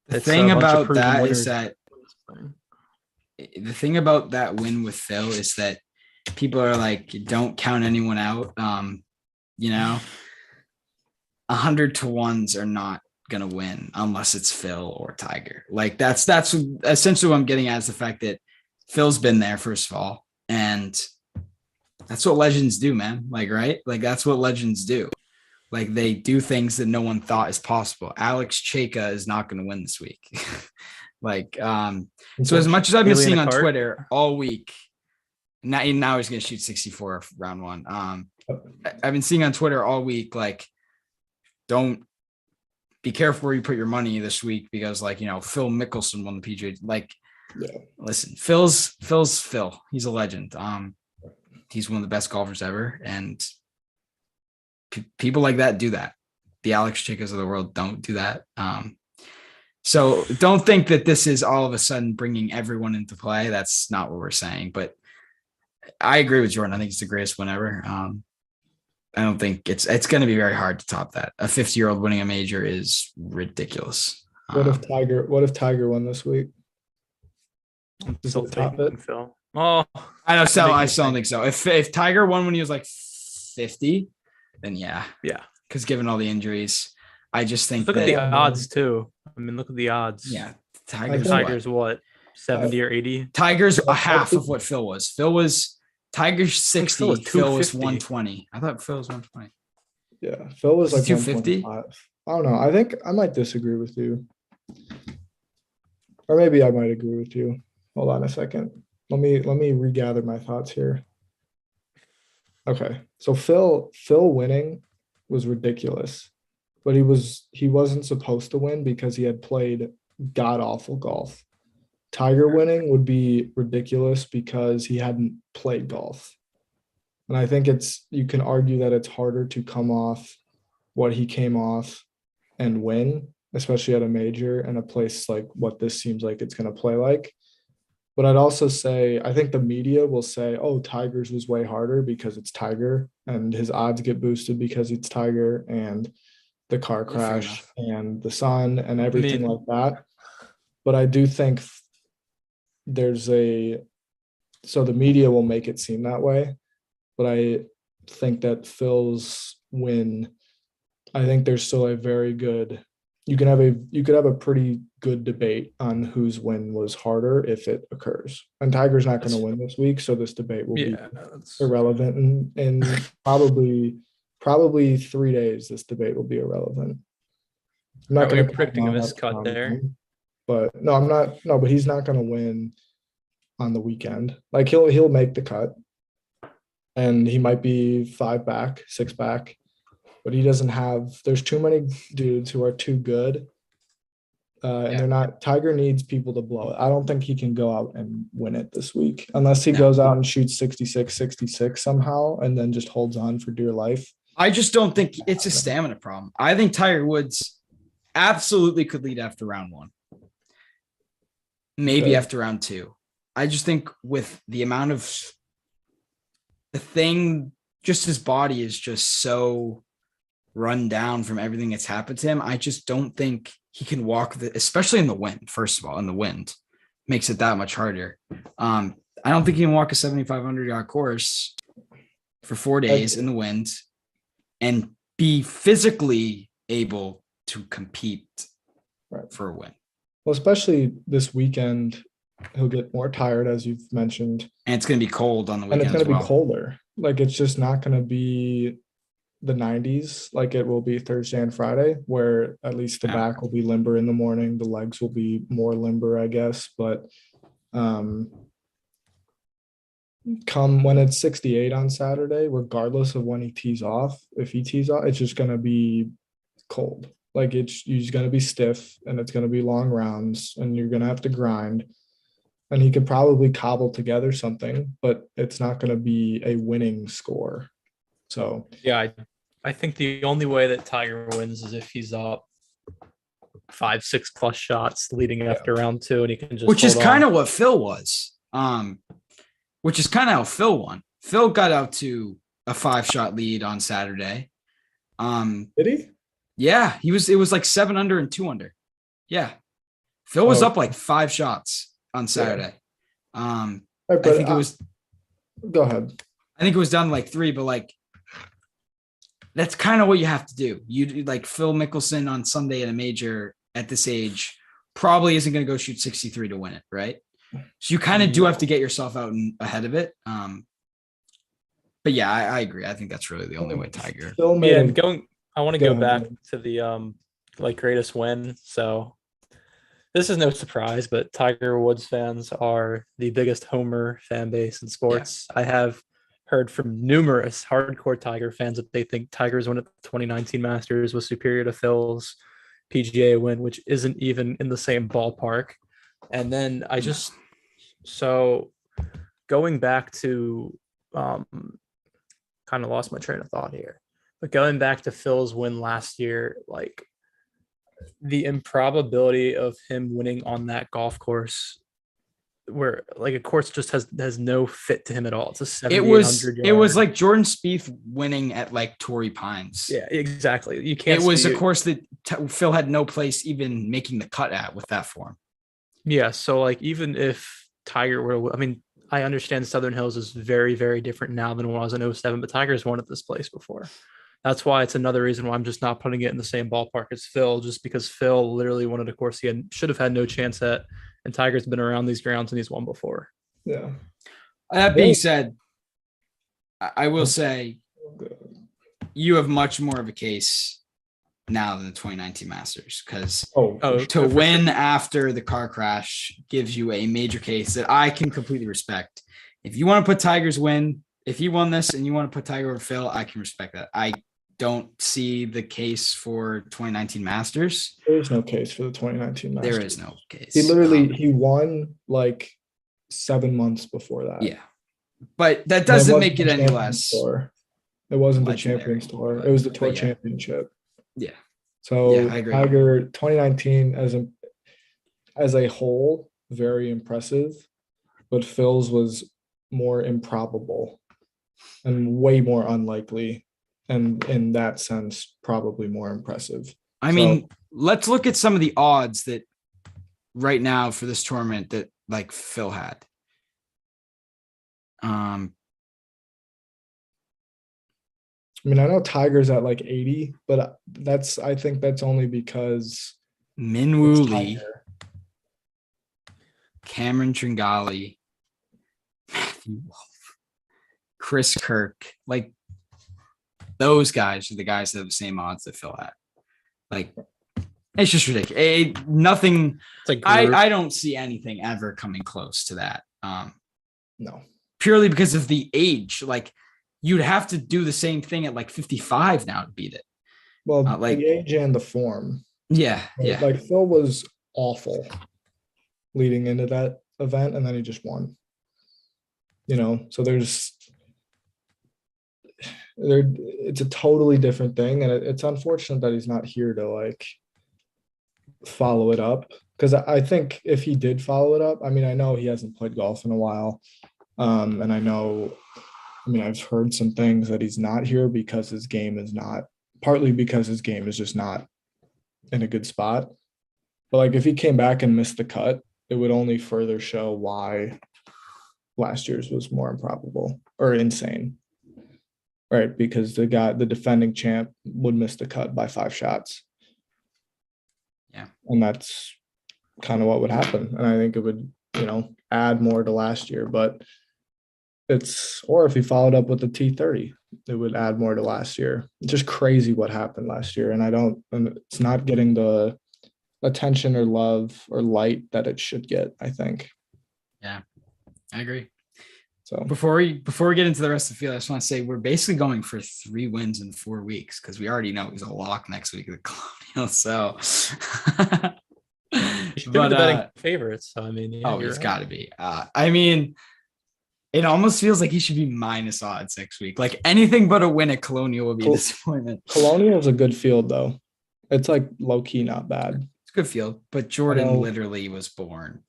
The thing about that is that the thing about that win with Phil is that people are like, don't count anyone out. 100 to 1s are not gonna win unless it's Phil or Tiger. Like that's essentially what I'm getting at, is the fact that Phil's been there, first of all, and That's what legends do, man. Like, right? Like, that's what legends do. Like, they do things that no one thought is possible. Alex Cheka is not going to win this week. So as much as I've been seeing on Twitter all week, now he's going to shoot 64 round one. I've been seeing on Twitter all week, like, don't be careful where you put your money this week because, like, you know, Phil Mickelson won the PGA. Like, listen, Phil's Phil. He's a legend. He's one of the best golfers ever, and people like that do that. The Alex Chicas of the world don't do that. So don't think that this is all of a sudden bringing everyone into play. That's not what we're saying. But I agree with Jordan. I think it's the greatest win ever. I don't think it's going to be very hard to top that. A 50-year-old winning a major is ridiculous. What if Tiger won this week? I'm still taking Phil. Oh, I still don't think so. If Tiger won when he was like 50, then yeah. Because given all the injuries, I just think look at the odds too. I mean, look at the odds. Yeah, Tiger's what 70 or 80. Tiger's a half of what Phil was. Tiger's 60. Phil was 120. I thought Phil was 120. Yeah, Phil was like 250. I don't know. I think I might disagree with you, or maybe I might agree with you. Hold on a second. Let me regather my thoughts here. Okay, so Phil winning was ridiculous, but he wasn't supposed to win because he had played god awful golf. Tiger winning would be ridiculous because he hadn't played golf. And I think you can argue that it's harder to come off what he came off and win, especially at a major and a place like what this seems like it's going to play like. But I'd also say, I think the media will say, oh, Tiger's was way harder because it's Tiger and his odds get boosted because it's Tiger and the car crash and the sun and everything like that. But I do think so the media will make it seem that way. But I think that Phil's win, I think there's still a very good, you could have a pretty good debate on whose win was harder if it occurs. And Tiger's not going to win this week, so this debate will be irrelevant. And probably 3 days, this debate will be irrelevant. I'm not going to predicting a miscut there. But no, I'm not. No, but he's not going to win on the weekend. Like he'll make the cut, and he might be 5 back, 6 back. But he doesn't have, there's too many dudes who are too good. And they're not, Tiger needs people to blow it. I don't think he can go out and win it this week unless he goes out and shoots 66 somehow and then just holds on for dear life. I just don't think it's a stamina problem. I think Tiger Woods absolutely could lead after round one. Maybe after round two. I just think with the amount of the thing, just his body is just so run down from everything that's happened to him. I just don't think he can walk especially in the wind. First of all, in the wind makes it that much harder. I don't think he can walk a 7,500 yard course for 4 days in the wind and be physically able to compete for a win. Well, especially this weekend, he'll get more tired, as you've mentioned. And it's going to be cold on the weekend. And it's going to be colder. Like, it's just not going to be the 90s like it will be Thursday and Friday, where at least the back will be limber in the morning. The legs will be more limber, I guess. But come when it's 68 on Saturday, regardless of when he tees off, if he tees off, it's just going to be cold. Like, you're just going to be stiff, and it's going to be long rounds, and you're going to have to grind. And he could probably cobble together something, but it's not going to be a winning score. So yeah, I think the only way that Tiger wins is if he's up 5-6 plus shots leading after round two, and he can just which is kind of what Phil was. Which is kind of how Phil won. Phil got out to a 5-shot lead on Saturday. Did he? Yeah, it was like 7 under and 2 under. Yeah. Phil was up like 5 shots on Saturday. I think it was go ahead. I think it was down to like 3, but like that's kind of what you have to do. You like Phil Mickelson on Sunday at a major at this age probably isn't going to go shoot 63 to win it, right? So you kind of do have to get yourself out and ahead of it. But but yeah, I agree. I think that's really the only way Tiger. Phil made Yeah, a- and I want to Go go ahead. back to the like greatest win. So this is no surprise, but Tiger Woods fans are the biggest homer fan base in sports. I have heard from numerous hardcore Tiger fans that they think Tiger's win at the 2019 Masters was superior to Phil's PGA win, which isn't even in the same ballpark. And then so going back to kind of lost my train of thought here. But going back to Phil's win last year, like the improbability of him winning on that golf course where like a course just has no fit to him at all. It's a 7,800 it was like Jordan Spieth winning at like Torrey Pines. Yeah, exactly. You can't. It was a course that Phil had no place even making the cut at with that form. Yeah, so like even if Tiger were, I mean, I understand Southern Hills is very, very different now than it was in 07, but Tiger's won at this place before. That's why it's another reason why I'm just not putting it in the same ballpark as Phil, just because Phil literally wanted a course he should have had no chance at, and Tiger's been around these grounds and he's won before. Yeah. That being said, I will say you have much more of a case now than the 2019 Masters because to win after the car crash gives you a major case that I can completely respect. If you want to put Tiger's win, if he won this and you want to put Tiger over Phil, I can respect that. I don't see the case for 2019 Masters. There is no case for the 2019 Masters. There is no case. He won like 7 months before that. Yeah. But that doesn't make it any less. Tour. It wasn't the Champions Tour. It was the Tour Championship. Yeah. So I agree. Tiger 2019 as a whole, very impressive, but Phil's was more improbable and way more unlikely. And in that sense, probably more impressive. I mean, let's look at some of the odds that right now for this tournament that like Phil had. I mean, I know Tiger's at like 80, but I think that's only because Minwoo Lee, Cameron Tringali, Matthew Wolf, Chris Kirk, like those guys are the guys that have the same odds that Phil had. Like, it's just ridiculous. Nothing. I don't see anything ever coming close to that. No, purely because of the age. Like, you'd have to do the same thing at like 55 now to beat it. Well, like the age and the form. Yeah. Like Phil was awful leading into that event, and then he just won. So it's a totally different thing, and it's unfortunate that he's not here to like follow it up, because I think if he did follow it up, I mean, I know he hasn't played golf in a while, and I've heard some things that he's not here because his game is just not in a good spot. But like if he came back and missed the cut, it would only further show why last year's was more improbable or insane. Right, because the defending champ would miss the cut by 5 shots. Yeah. And that's kind of what would happen. And I think it would, add more to last year, but or if he followed up with the T30, it would add more to last year. It's just crazy what happened last year. And it's not getting the attention or love or light that it should get, I think. Yeah, I agree. So before we get into the rest of the field, I just want to say we're basically going for 3 wins in 4 weeks because we already know he's a lock next week at the Colonial. So, but betting favorites. So I mean, he's got to be. I mean, it almost feels like he should be minus odds next week. Like anything but a win at Colonial would be a disappointment. Colonial is a good field though. It's like low key not bad. It's a good field, but Jordan literally was born.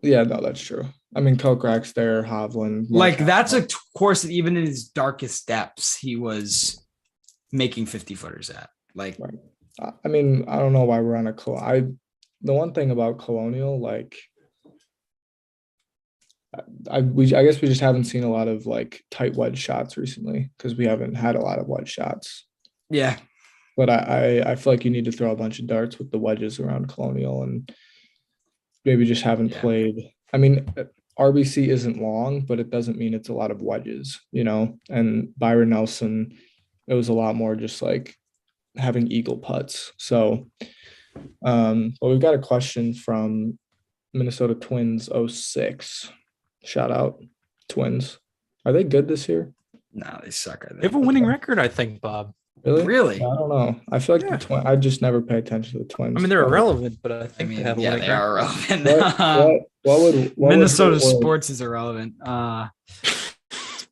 Yeah, no, that's true. I mean, Kokrak's there, Hovland. Like that's a course that even in his darkest depths, he was making 50-footers at. Like, right. I mean, I don't know why we're on the one thing about Colonial, like, I guess we just haven't seen a lot of like tight wedge shots recently because we haven't had a lot of wedge shots. Yeah. But I feel like you need to throw a bunch of darts with the wedges around Colonial and maybe just haven't played. I mean, RBC isn't long, but it doesn't mean it's a lot of wedges, and Byron Nelson, it was a lot more just like having eagle putts. So, but we've got a question from Minnesota Twins 06. Shout out Twins. Are they good this year? No, they suck. They have a winning record, I think, Bob. Really? I don't know. I feel like the Twins. I just never pay attention to the Twins. I mean, they're irrelevant, but I think they have a winning they are irrelevant. What Minnesota sports is irrelevant.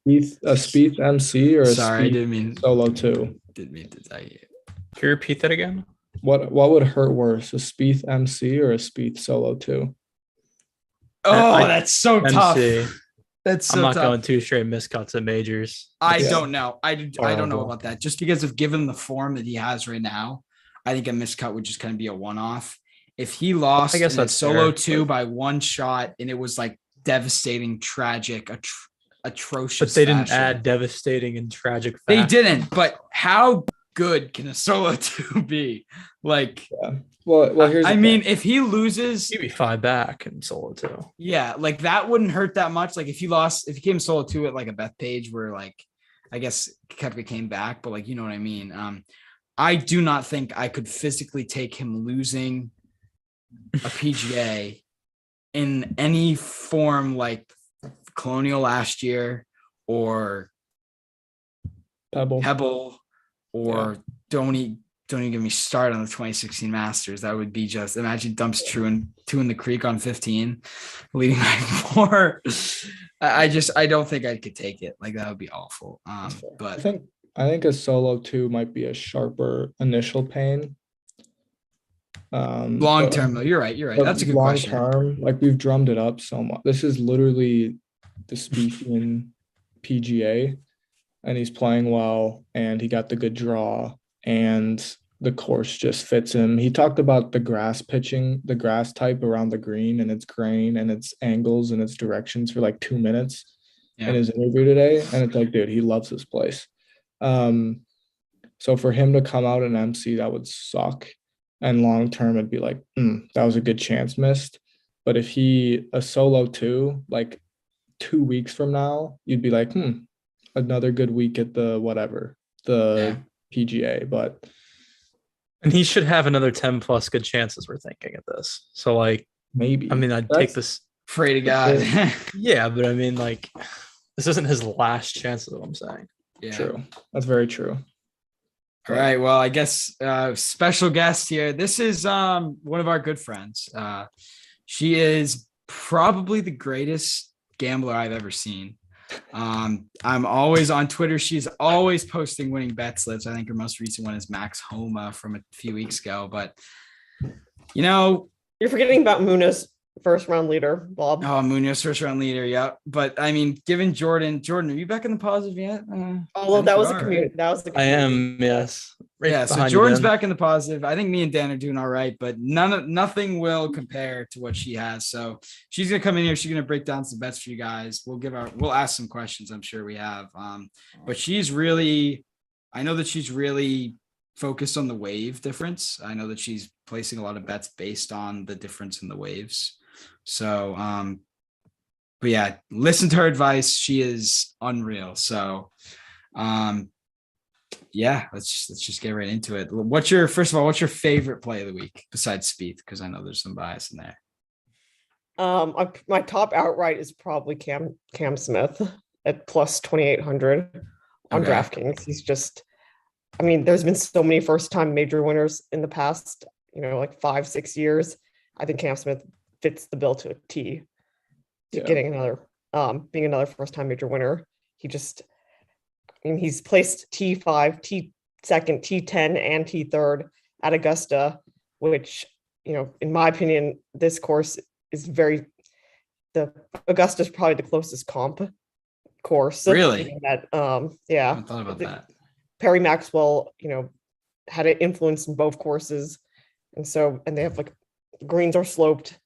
Spieth MC or sorry, I Spieth didn't mean solo 2? Didn't mean to tell you. Can you repeat that again? What would hurt worse, a Spieth MC or a Spieth solo 2? Oh, that's so MC. tough. That's so I'm not tough. going 2 straight miscuts at majors. I don't know. I don't know about that. Just because of given the form that he has right now, I think a miscut would just kind of be a one-off. If he lost, I guess that's solo fair, 2 by one shot, and it was like devastating, tragic, atrocious. But they didn't add devastating and tragic. They didn't. But how good can a solo 2 be? Like, well, here's. I mean, if he loses, he'd be 5 back in solo 2. Yeah, like that wouldn't hurt that much. Like if he came solo 2 at like a Bethpage where like I guess Koepka came back, but like you know what I mean. I do not think I could physically take him losing a PGA in any form like Colonial last year or Pebble or don't even get me started on the 2016 Masters. That would be just imagine dumps two in the creek on 15, leading by 4. I don't think I could take it. Like that would be awful. But I think a solo 2 might be a sharper initial pain. Long term though, you're right. That's a good question. Long term, like we've drummed it up so much. This is literally the Spieth PGA, and he's playing well, and he got the good draw, and the course just fits him. He talked about the grass pitching, the grass type around the green and its grain and its angles and its directions for like 2 minutes in his interview today. And it's like, dude, he loves this place. So for him to come out and MC, that would suck. And long term, it'd be like, that was a good chance missed. But if a solo 2, like 2 weeks from now, you'd be like, another good week at the PGA. And he should have another 10 plus good chances, we're thinking at this. So like maybe. I mean, I'd take this. Pray to God. Yeah, but I mean, like, this isn't his last chance, is what I'm saying. Yeah. True. That's very true. All right. Well, I guess special guest here. This is one of our good friends. She is probably the greatest gambler I've ever seen. I'm always on Twitter. She's always posting winning bet slips. I think her most recent one is Max Homa from a few weeks ago. But you're forgetting about Munoz, first round leader, Bob. Oh, Munoz, first round leader. Yeah. But I mean, given Jordan, are you back in the positive yet? That was a community. That was the community. I am, yes. Right so Jordan's back in the positive. I think me and Dan are doing all right, but nothing will compare to what she has. So she's gonna come in here. She's gonna break down some bets for you guys. We'll ask some questions. I'm sure we have. But I know that she's really focused on the wave difference. I know that she's placing a lot of bets based on the difference in the waves. So, but yeah, listen to her advice. She is unreal. So, yeah, let's just get right into it. What's your favorite play of the week besides Spieth? Because I know there's some bias in there. My top outright is probably Cam Smith at plus 2,800 on DraftKings. He's just, I mean, there's been so many first-time major winners in the past, like 5-6 years. I think Cam Smith fits the bill to a T. Getting another, being another first-time major winner. He's placed T5, T2, T10, and T3 at Augusta, which, in my opinion, this course is Augusta is probably the closest comp course. Really? I thought about that. Perry Maxwell, had an influence in both courses. And they have greens are sloped.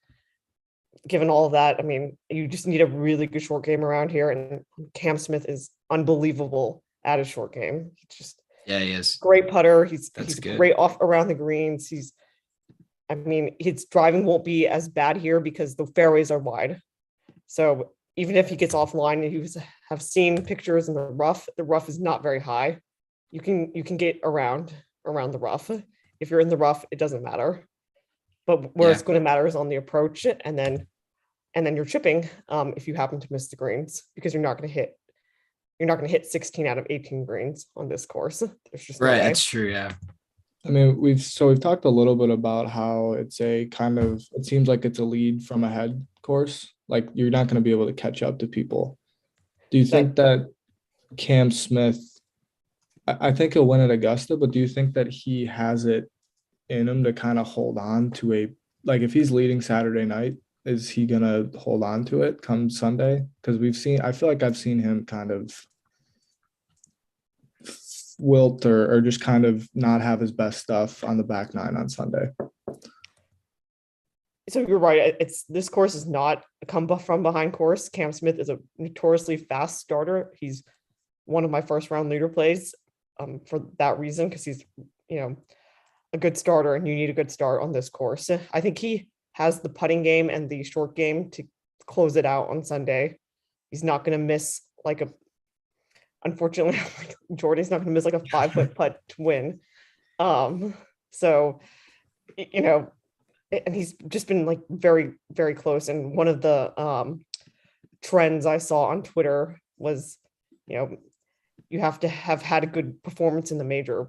Given all of that, I mean, you just need a really good short game around here. And Cam Smith is unbelievable at his short game. He is great putter. He's great off around the greens. His driving won't be as bad here because the fairways are wide. So even if he gets offline, and have seen pictures in the rough is not very high. You can get around the rough. If you're in the rough, it doesn't matter. But where it's going to matter is on the approach, and then you're chipping if you happen to miss the greens, because you're not going to hit 16 out of 18 greens on this course. There's just no way. That's true. Yeah. I mean, we've talked a little bit about how it's it seems like it's a lead from ahead course. Like, you're not going to be able to catch up to people. Do you think that Cam Smith, I think he'll win at Augusta, but do you think that he has it in him to kind of hold on to if he's leading Saturday night, is he going to hold on to it come Sunday? Because I feel like I've seen him kind of wilt or just kind of not have his best stuff on the back nine on Sunday. So you're right. This course is not a come from behind course. Cam Smith is a notoriously fast starter. He's one of my first round leader plays for that reason, because he's a good starter, and you need a good start on this course. I think he has the putting game and the short game to close it out on Sunday. He's not going to miss unfortunately, Jordan's not going to miss a 5-foot putt to win. So, and he's just been very, very close. And one of the trends I saw on Twitter was, you have to have had a good performance in the major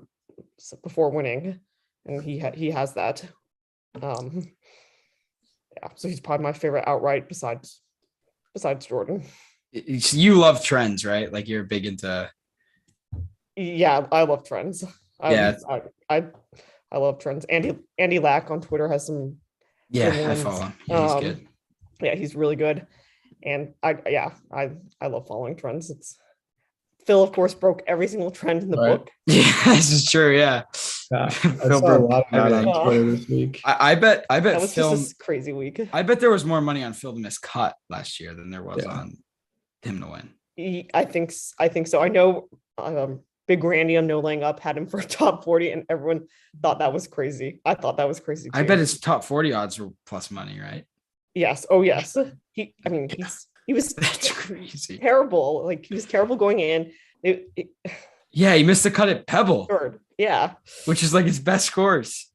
before winning. And he has that. So he's probably my favorite outright besides Jordan. You love trends, right? Like, you're big into. Yeah, I love trends. I love trends. Andy Lack on Twitter has some. I follow him. Yeah, he's good. Yeah, he's really good. And I love following trends. Phil, of course, broke every single trend in the book. Yeah, this is true. Yeah. I saw a lot of that on Twitter this week. I bet that was Phil, just a crazy week. I bet there was more money on Phil to miss cut last year than there was on him to win. I think so. I know Big Randy on No Laying Up had him for a top 40, and everyone thought that was crazy. I thought that was crazy too. I bet his top 40 odds were plus money, right? Yes. Oh yes. He was That's crazy. Terrible. He was terrible going in. He missed the cut at Pebble. Third. Yeah. Which is his best course.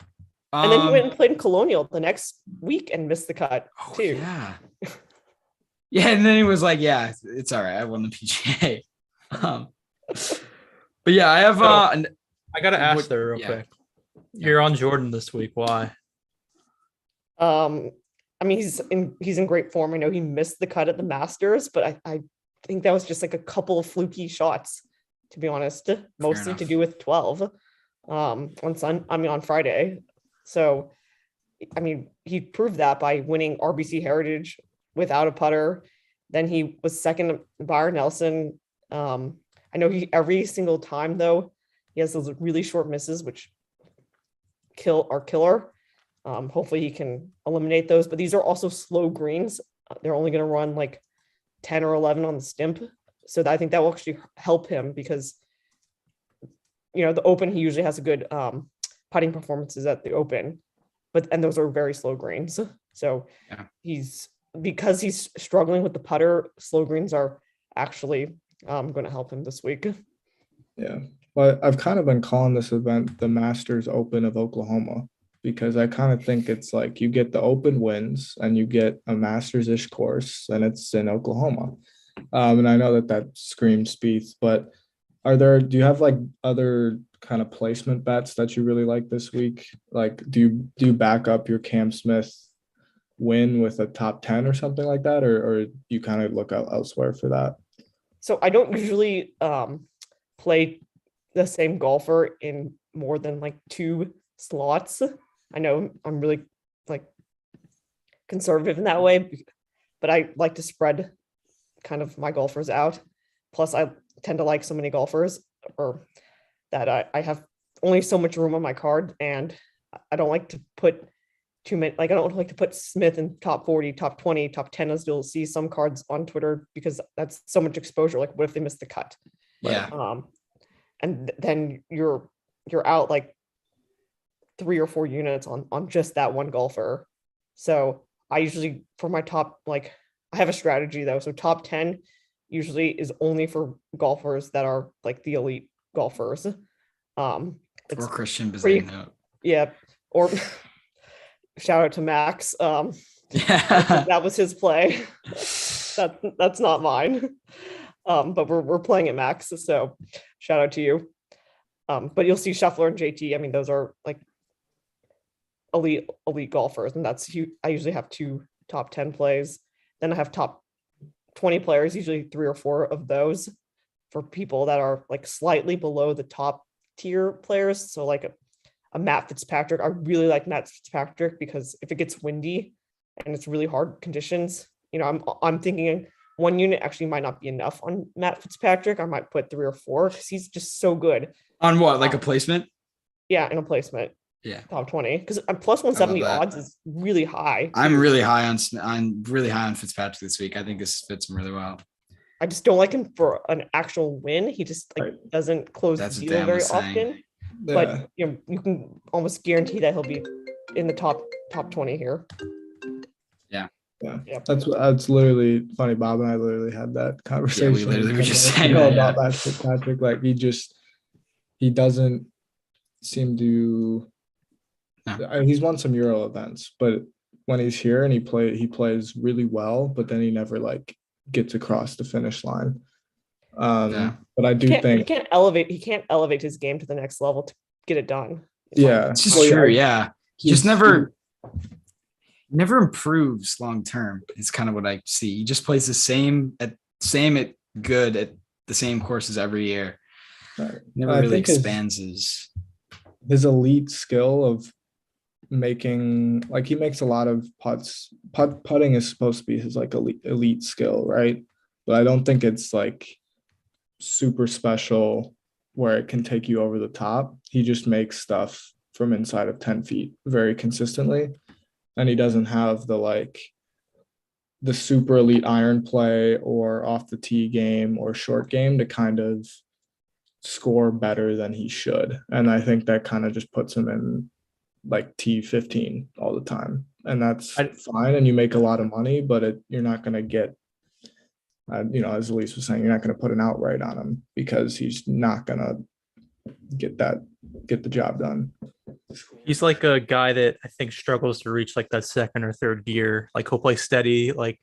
And then he went and played in Colonial the next week and missed the cut too. Yeah. Yeah, and then he was like, "Yeah, it's all right. I won the PGA." But yeah, I have. I gotta ask there real quick. You're on Jordan this week. Why? He's in great form. I know he missed the cut at the Masters, but I think that was just a couple of fluky shots, to be honest. Mostly to do with 12 on Friday. So, he proved that by winning RBC Heritage without a putter. Then he was second to Byron Nelson. I know every single time though, he has those really short misses, which are killer. Hopefully he can eliminate those, but these are also slow greens. They're only going to run 10 or 11 on the stimp. So I think that will actually help him, because, the Open, he usually has a good putting performances at the Open, and those are very slow greens. So because he's struggling with the putter, slow greens are actually going to help him this week. Yeah. Well, I've kind of been calling this event the Masters Open of Oklahoma, because I kind of think it's you get the Open wins and you get a Masters-ish course, and it's in Oklahoma. And I know that screams Spieth, but do you have other kind of placement bets that you really like this week? Do you back up your Cam Smith win with a top 10 or something like that, or you kind of look out elsewhere for that? So I don't usually play the same golfer in more than 2 slots. I know I'm really conservative in that way, but I like to spread kind of my golfers out. Plus, I tend to like so many golfers, or that I have only so much room on my card, and I don't like to put too many. I don't like to put Smith in top 40, top 20, top 10, as you'll see some cards on Twitter, because that's so much exposure. What if they miss the cut? Yeah. And then you're out 3 or 4 units on just that one golfer. So I usually, for my top I have a strategy though. So top 10 usually is only for golfers that are like the elite golfers. It's Or Christian pretty, Bezano. yeah. Or shout out to Max. Yeah. That was his play. That's not mine. But we're playing at Max, so shout out to you. But you'll see Scheffler and JT. I mean, those are like elite golfers, and that's huge. I usually have 2 top 10 plays. Then I have top 20 players, usually 3 or 4 of those for people that are like slightly below the top tier players. So like a Matt Fitzpatrick. I really like Matt Fitzpatrick because if it gets windy and it's really hard conditions, you know, I'm thinking 1 unit actually might not be enough on Matt Fitzpatrick. I might put 3 or 4 because he's just so good. On what? Like a placement? Yeah, in a placement. Yeah. Top 20. Because plus 170 odds is really high. I'm really high on Fitzpatrick this week. I think this fits him really well. I just don't like him for an actual win. He just doesn't close the deal very often. Yeah. But you know, you can almost guarantee that he'll be in the top 20 here. Yeah. That's literally funny. Bob and I literally had that conversation. Yeah, we literally were just saying about that Fitzpatrick. Like he doesn't seem to. No. He's won some Euro events, but when he's here and he plays really well, but then he never like gets across the finish line. But I do think he can't elevate his game to the next level to get it done. It's just true. Yeah. He just never improves long term. It's kind of what I see. He just plays the same at the same courses every year. Right. Never really expands his elite skill of making, like, he makes a lot of putts. Putting is supposed to be his like elite skill, right? But I don't think it's like super special where it can take you over the top. He just makes stuff from inside of 10 feet very consistently. And he doesn't have the super elite iron play or off the tee game or short game to kind of score better than he should. And I think that kind of just puts him in like T15 all the time. And that's fine. And you make a lot of money, but you're not going to get, as Elise was saying, you're not going to put an outright on him because he's not going to get the job done. He's like a guy that I think struggles to reach like that second or third gear. Like he'll play steady. Like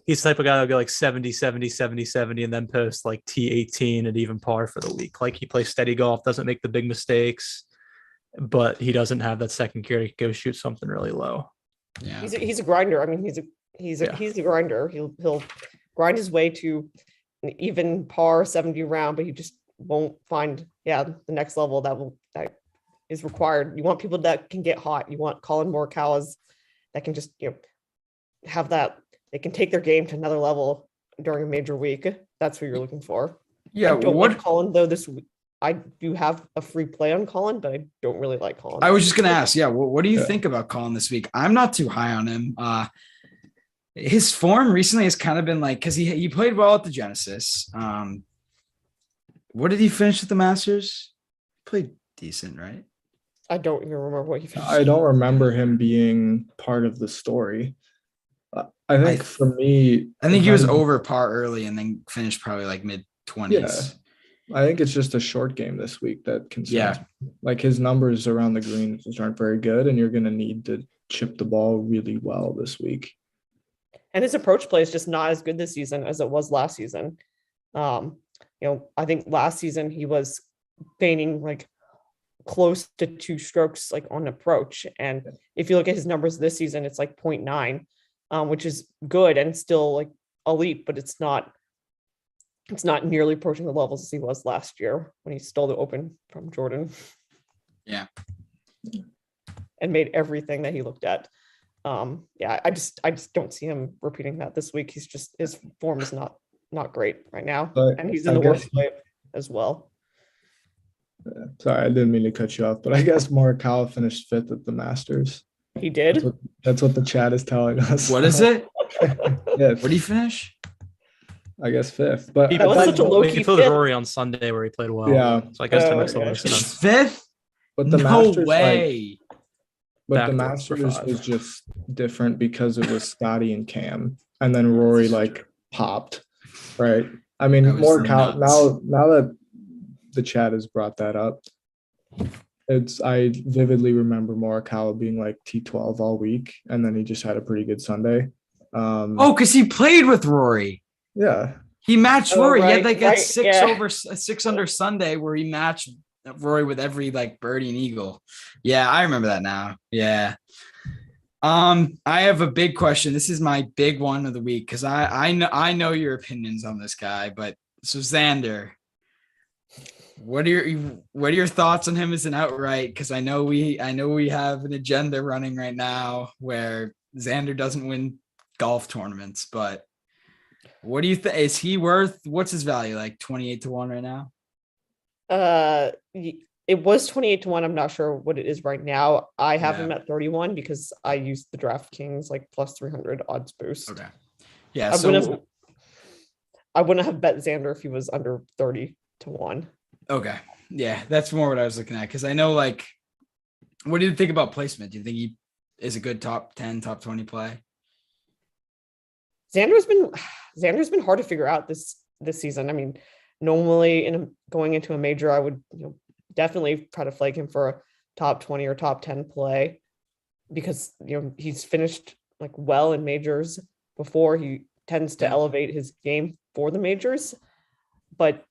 he's the type of guy that'll go like 70, 70, 70, 70, and then post like T18 and even par for the week. Like he plays steady golf, doesn't make the big mistakes, but he doesn't have that second gear to go shoot something really low. Yeah, he's a grinder. I mean, he's a grinder. He'll grind his way to an even par 70 round, but he just won't find the next level that is required. You want people that can get hot. You want Colin Morikawa's that can just have that. They can take their game to another level during a major week. That's what you're looking for. Yeah. I don't like Colin though this week. I do have a free play on Colin, but I don't really like Colin. I was just going to ask, what do you think about Colin this week? I'm not too high on him. His form recently has kind of been like, because he played well at the Genesis. What did he finish at the Masters? Played decent, right? I don't even remember what he finished. I don't remember him being part of the story. I think for me, I think he was over par early and then finished probably like mid-20s. Yeah. I think it's just a short game this week that concerns me. Like his numbers around the greens just aren't very good, and you're going to need to chip the ball really well this week. And his approach play is just not as good this season as it was last season. I think last season he was feigning like close to 2 strokes like on approach. And if you look at his numbers this season, it's like 0.9, which is good and still like elite, but it's not nearly approaching the levels as he was last year when he stole the Open from Jordan. Yeah. And made everything that he looked at. I just don't see him repeating that this week. His form is not great right now. But and he's in the worst way as well. Sorry, I didn't mean to cut you off, but I guess Morikawa finished 5th at the Masters. He did? That's what the chat is telling us. What is it? Yeah. What did he finish? I guess 5th. But he was such a low key. He played Rory on Sunday where he played well. Yeah. So I guess the next level is 5th? But the no Masters, way. But the Masters was just different because it was Scotty and Cam. and then Rory like popped, right? I mean, That was Morikawa, nuts. now that the chat has brought that up, I vividly remember Morikawa being like T12 all week, and then he just had a pretty good Sunday. Oh, because he played with Rory. Yeah. He matched Rory. He had like right, a 6 under Sunday where he matched Rory with every like birdie and eagle. Yeah, I remember that now. Yeah. I have a big question. This is my big one of the week because I know your opinions on this guy, but so Xander, what are your thoughts on him as an outright? Because I know we have an agenda running right now where Xander doesn't win golf tournaments, but what do you think? Is he worth, what's his value? Like 28-1 right now? It was 28-1. I'm not sure what it is right now. I have him Yeah. at 31 because I used the DraftKings like plus 300 odds boost. Okay. Yeah. I wouldn't have bet Xander if he was under 30-1. Okay. Yeah, that's more what I was looking at. Cause I know, like, what do you think about placement? Do you think he is a good top 10, top 20 play? Xander's been hard to figure out this season. I mean, normally going into a major, I would definitely try to flag him for a top 20 or top 10 play because he's finished like well in majors before. He tends to elevate his game for the majors, but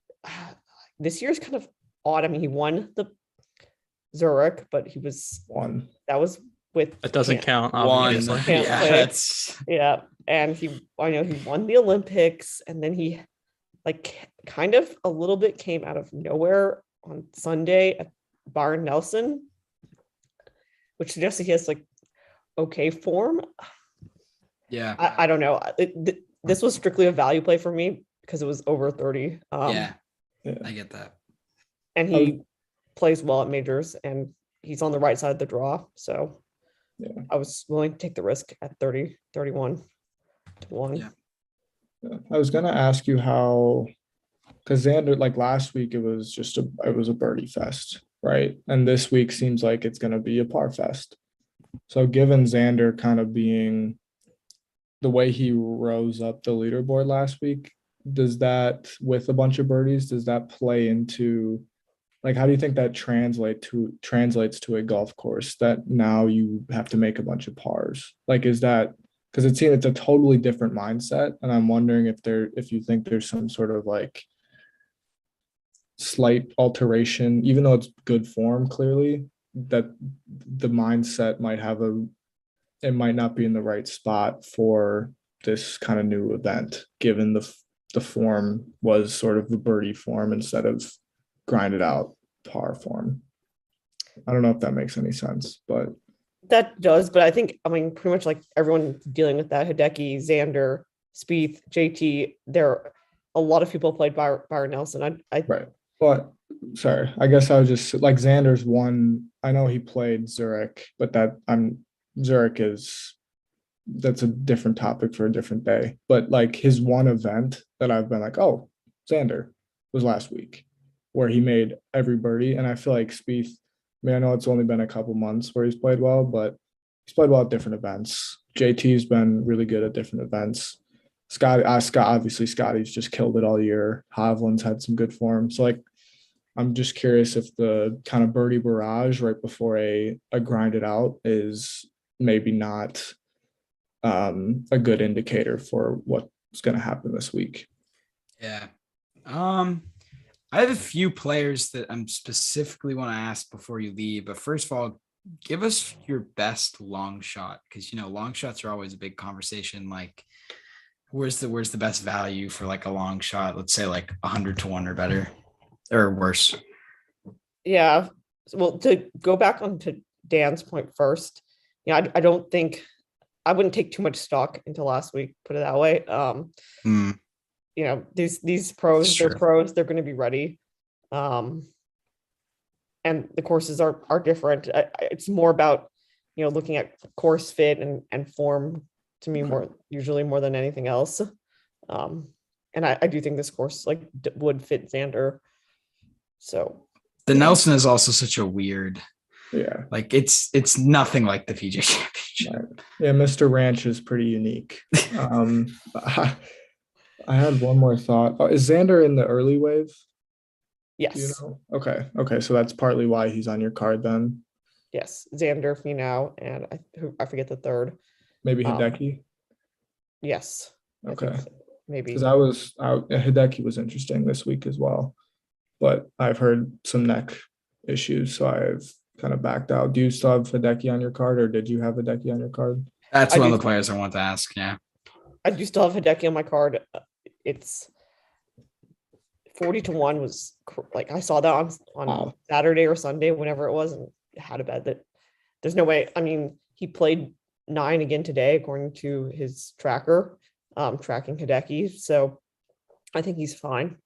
this year's kind of odd. I mean, he won the Zurich, but he was One. that was with It doesn't count. One. Obviously. Yeah, that's and I know he won the Olympics, and then he like kind of a little bit came out of nowhere on Sunday at Byron Nelson, which suggests he has like okay form. yeah. I don't know. This was strictly a value play for me because it was over 30. Yeah, I get that. And he plays well at majors, and he's on the right side of the draw. So I was willing to take the risk at 31-1. Yeah. I was gonna ask you how, because Xander, like last week, it was a birdie fest, right? And this week seems like it's gonna be a par fest. So given Xander kind of being the way he rose up the leaderboard last week, does that, with a bunch of birdies, does that play into, like, how do you think that translates to a golf course that now you have to make a bunch of pars? Like, is that, because it's a totally different mindset, and I'm wondering if you think there's some sort of like slight alteration, even though it's good form clearly, that the mindset it might not be in the right spot for this kind of new event, given the form was sort of the birdie form instead of grinded out par form. I don't know if that makes any sense, but that does. But I think, I mean, pretty much like everyone dealing with that, Hideki, Xander, Spieth, JT, there a lot of people played Byron Nelson. Right. But sorry, I guess I was just like Xander's one. I know he played Zurich, but Zurich that's a different topic for a different day. But like his one event that I've been like, oh, Xander was last week, where he made every birdie. And I feel like Spieth, I mean, I know it's only been a couple months where he's played well, but he's played well at different events. JT's been really good at different events. Obviously Scotty's just killed it all year. Hovland's had some good form. So like, I'm just curious if the kind of birdie barrage right before a grinded out is maybe not a good indicator for what's going to happen this week. Yeah. I have a few players that I'm specifically want to ask before you leave, but first of all, give us your best long shot, because long shots are always a big conversation. Like, where's the best value for like a long shot? Let's say like 100-1 or better or worse. Yeah. Well, to go back onto Dan's point first, I don't think I wouldn't take too much stock into last week, put it that way. These pros, Sure. they're pros, they're going to be ready. And the courses are different. It's more about, looking at course fit and form to me usually more than anything else. And I do think this course would fit Xander. So the Nelson is also such a weird, yeah, like it's nothing like the PGA Championship. championship. Right. Yeah, Mr. Ranch is pretty unique. I had one more thought. Is Xander in the early wave? Yes. Do you know? Okay. So that's partly why he's on your card then. Yes. Xander, Finau, and I forget the third. Maybe Hideki. Yes. Okay. So, maybe. Because Hideki was interesting this week as well, but I've heard some neck issues, so I've kind of backed out. Do you still have Hideki on your card, or did you have Hideki on your card? That's one of the players I want to ask. Yeah. I do still have Hideki on my card. It's 40-1 was like I saw that on Saturday or Sunday, whenever it was, and had a bet that there's no way. I mean, he played 9 again today, according to his tracker, tracking Hideki. So I think he's fine.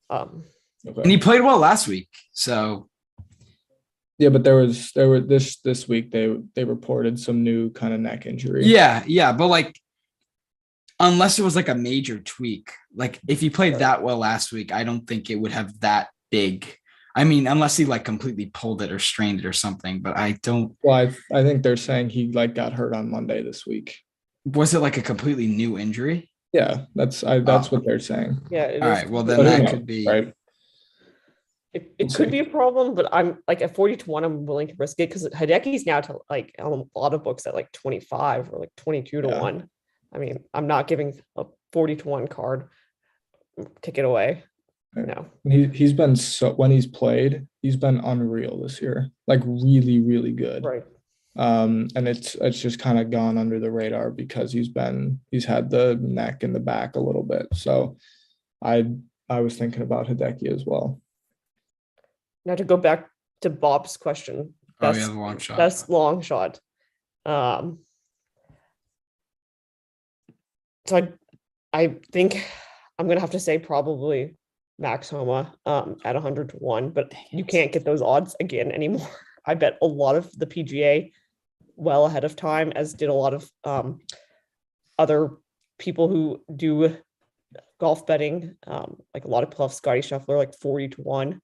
Okay. And he played well last week. So yeah, but there were this week they reported some new kind of neck injury. Yeah, but like unless it was like a major tweak, like if he played that well last week, I don't think it would have that big. I mean, unless he like completely pulled it or strained it or something, but I don't. Well, I think they're saying he like got hurt on Monday this week. Was it like a completely new injury? Yeah, that's what they're saying. Yeah. All right. Well, then that could be right. It could be a problem, but I'm like at 40-1, I'm willing to risk it because Hideki's now to like a lot of books at like 25 or like 22-1. I mean, I'm not giving a 40-1 card ticket away. No. He's been when he's played, he's been unreal this year. Like really, really good. Right. And it's just kind of gone under the radar because he's had the neck and the back a little bit. So I was thinking about Hideki as well. Now to go back to Bob's question. The long shot. Best long shot. So I think I'm gonna have to say probably Max Homa at 100-1, but you can't get those odds again anymore. I bet a lot of the PGA well ahead of time, as did a lot of other people who do golf betting. Like a lot of people have Scotty Scheffler like 40-1,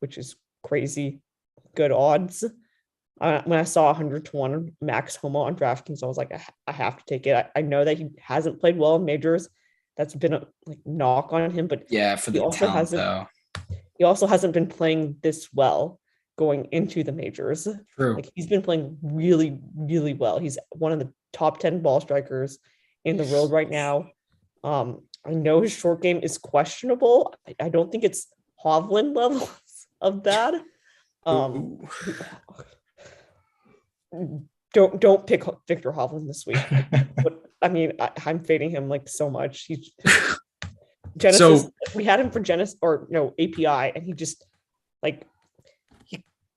which is crazy good odds. When I saw 100-1 Max Homa on DraftKings, I was like, I have to take it. I know that he hasn't played well in majors. That's been a knock on him, but yeah, for the talent though. He also hasn't been playing this well going into the majors. True. Like he's been playing really, really well. He's one of the top 10 ball strikers in the world right now. I know his short game is questionable. I don't think it's Hovland levels of bad. Don't pick Victor Hovland this week. But, I mean, I'm fading him like so much. Genesis. We had him for Genesis or no API, and he just like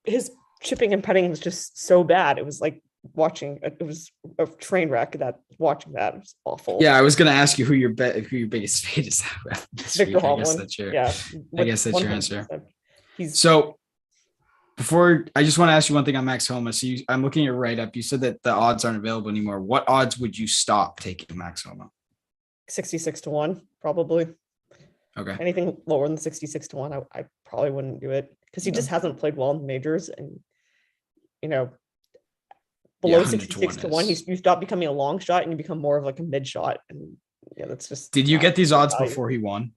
his chipping and putting was just so bad. It was like it was a train wreck. Watching that was awful. Yeah, I was gonna ask you who your biggest fade is. Victor Hovland. I guess that's your answer. So before, I just want to ask you one thing on Max Homa. So I'm looking at your write-up. You said that the odds aren't available anymore. What odds would you stop taking Max Homa? 66-1, probably. Okay. Anything lower than 66-1, I probably wouldn't do it because he just hasn't played well in the majors, and below 66-1, you stop becoming a long shot and you become more of like a mid shot, and that's just. Did you get these odds before he won?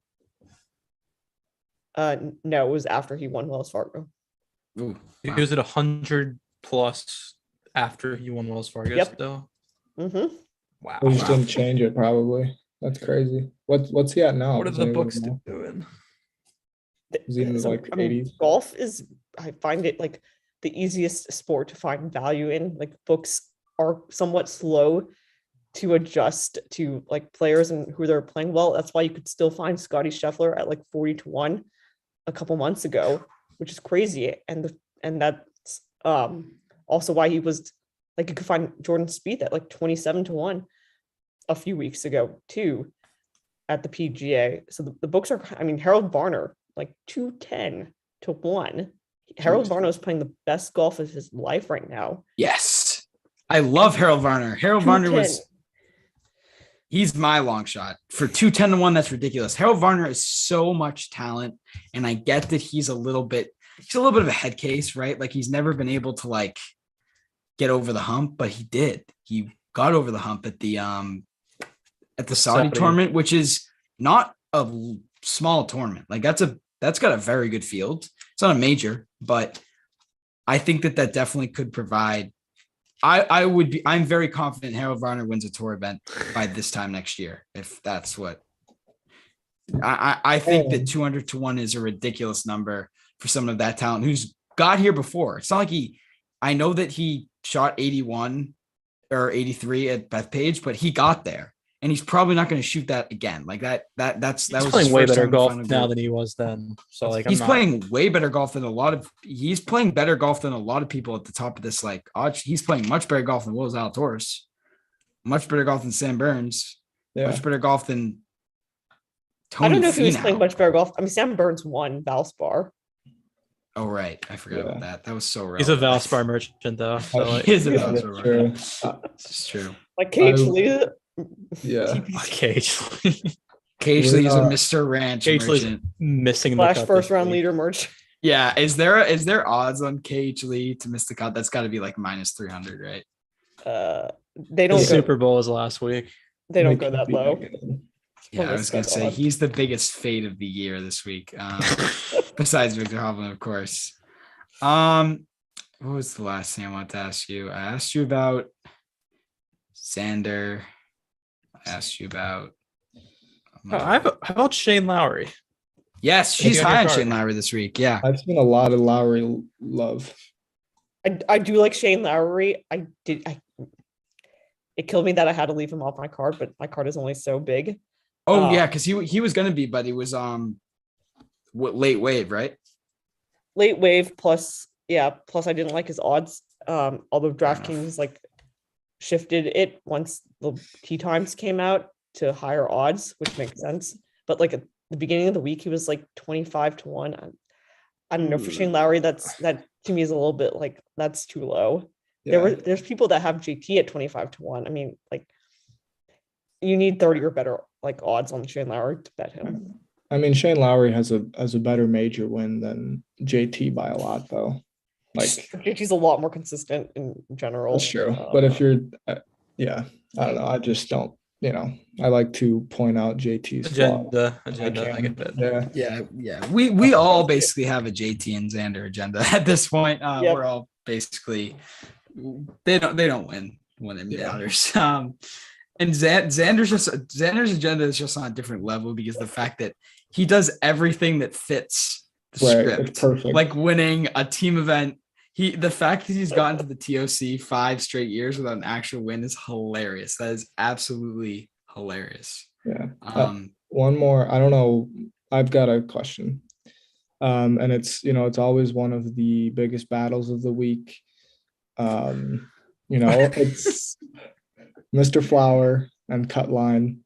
No, it was after he won Wells Fargo. Ooh, He was at 100 plus after he won Wells Fargo. Yep. Though. Mm-hmm. Wow. We just didn't change it probably. That's crazy. What's he at now? What are the books doing? Is he in like 80s? Golf is, I find it like the easiest sport to find value in. Like books are somewhat slow to adjust to like players and who they're playing well. That's why you could still find Scotty Scheffler at like 40-1 a couple months ago, which is crazy. And that's also why he was like, you could find Jordan Spieth at like 27-1 a few weeks ago too at the PGA. So the books are, I mean, Harold Varner, like 210-1. Harold Varner is playing the best golf of his life right now. Yes. I love Harold Varner. Harold Varner he's my long shot for 210-1. That's ridiculous. Harold Varner is so much talent. And I get that he's a little bit of a head case, right? Like he's never been able to like get over the hump, but he did. He got over the hump at the Saudi tournament, which is not a small tournament. Like that's got a very good field. It's not a major, but I think that definitely could provide. I'm very confident Harold Varner wins a tour event by this time next year. If that's what I think that 200-1 is a ridiculous number for someone of that talent who's got here before. It's not like I know that he shot 81 or 83 at Bethpage, but he got there. And he's probably not going to shoot that again. Like that was playing way better golf now than he was then. So like he's playing way better golf than he's playing better golf than a lot of people at the top of this. Like he's playing much better golf than Will Zalatoris, much better golf than Sam Burns, much better golf than Tony. I don't know if he was Finau. playing much better golf. I mean, Sam Burns won Valspar. Oh right, I forgot about that. That was so relevant. He's a Valspar merchant though. So he is a Valspar merchant. It's true. Like Cagely. Yeah. Cagely. Cagely is a Mr. Ranch Cagely's merchant. Missing Flash the first round leader merch. Yeah. Is there odds on Cagely to miss the cut? That's got to be like -300, right? They don't. The Super Bowl was last week. They don't go that low. Yeah, I was gonna say he's the biggest fade of the year this week. Besides Victor Hovland, of course. What was the last thing I wanted to ask you? I asked you about Xander. I asked you about. How about Shane Lowry? Yes, she's high on Shane Lowry this week. Yeah, I've seen a lot of Lowry love. I do like Shane Lowry. It killed me that I had to leave him off my card, but my card is only so big. Oh yeah, because he was gonna be, but he was late wave, right? Late wave plus I didn't like his odds. Although DraftKings like shifted it once the tee times came out to higher odds, which makes sense. But like at the beginning of the week, he was like 25-1. I don't know, for Shane Lowry, that to me is a little bit like that's too low. Yeah. There's people that have JT at 25-1. I mean, like you need 30 or better like odds on Shane Lowry to bet him. I mean, Shane Lowry has a better major win than JT by a lot, though. Like JT's a lot more consistent in general. That's true. But if you're, I don't know. I just don't. I like to point out JT's agenda. I get that. Yeah. We all basically have a JT and Xander agenda at this point. We're all basically they don't win when it matters. And Xander's agenda is just on a different level because the fact that he does everything that fits the script, perfect. Like winning a team event. The fact that he's gotten to the TOC 5 straight years without an actual win is hilarious. That is absolutely hilarious. Yeah. One more. I don't know. I've got a question. And it's always one of the biggest battles of the week. It's Mr. Flower and Cutline.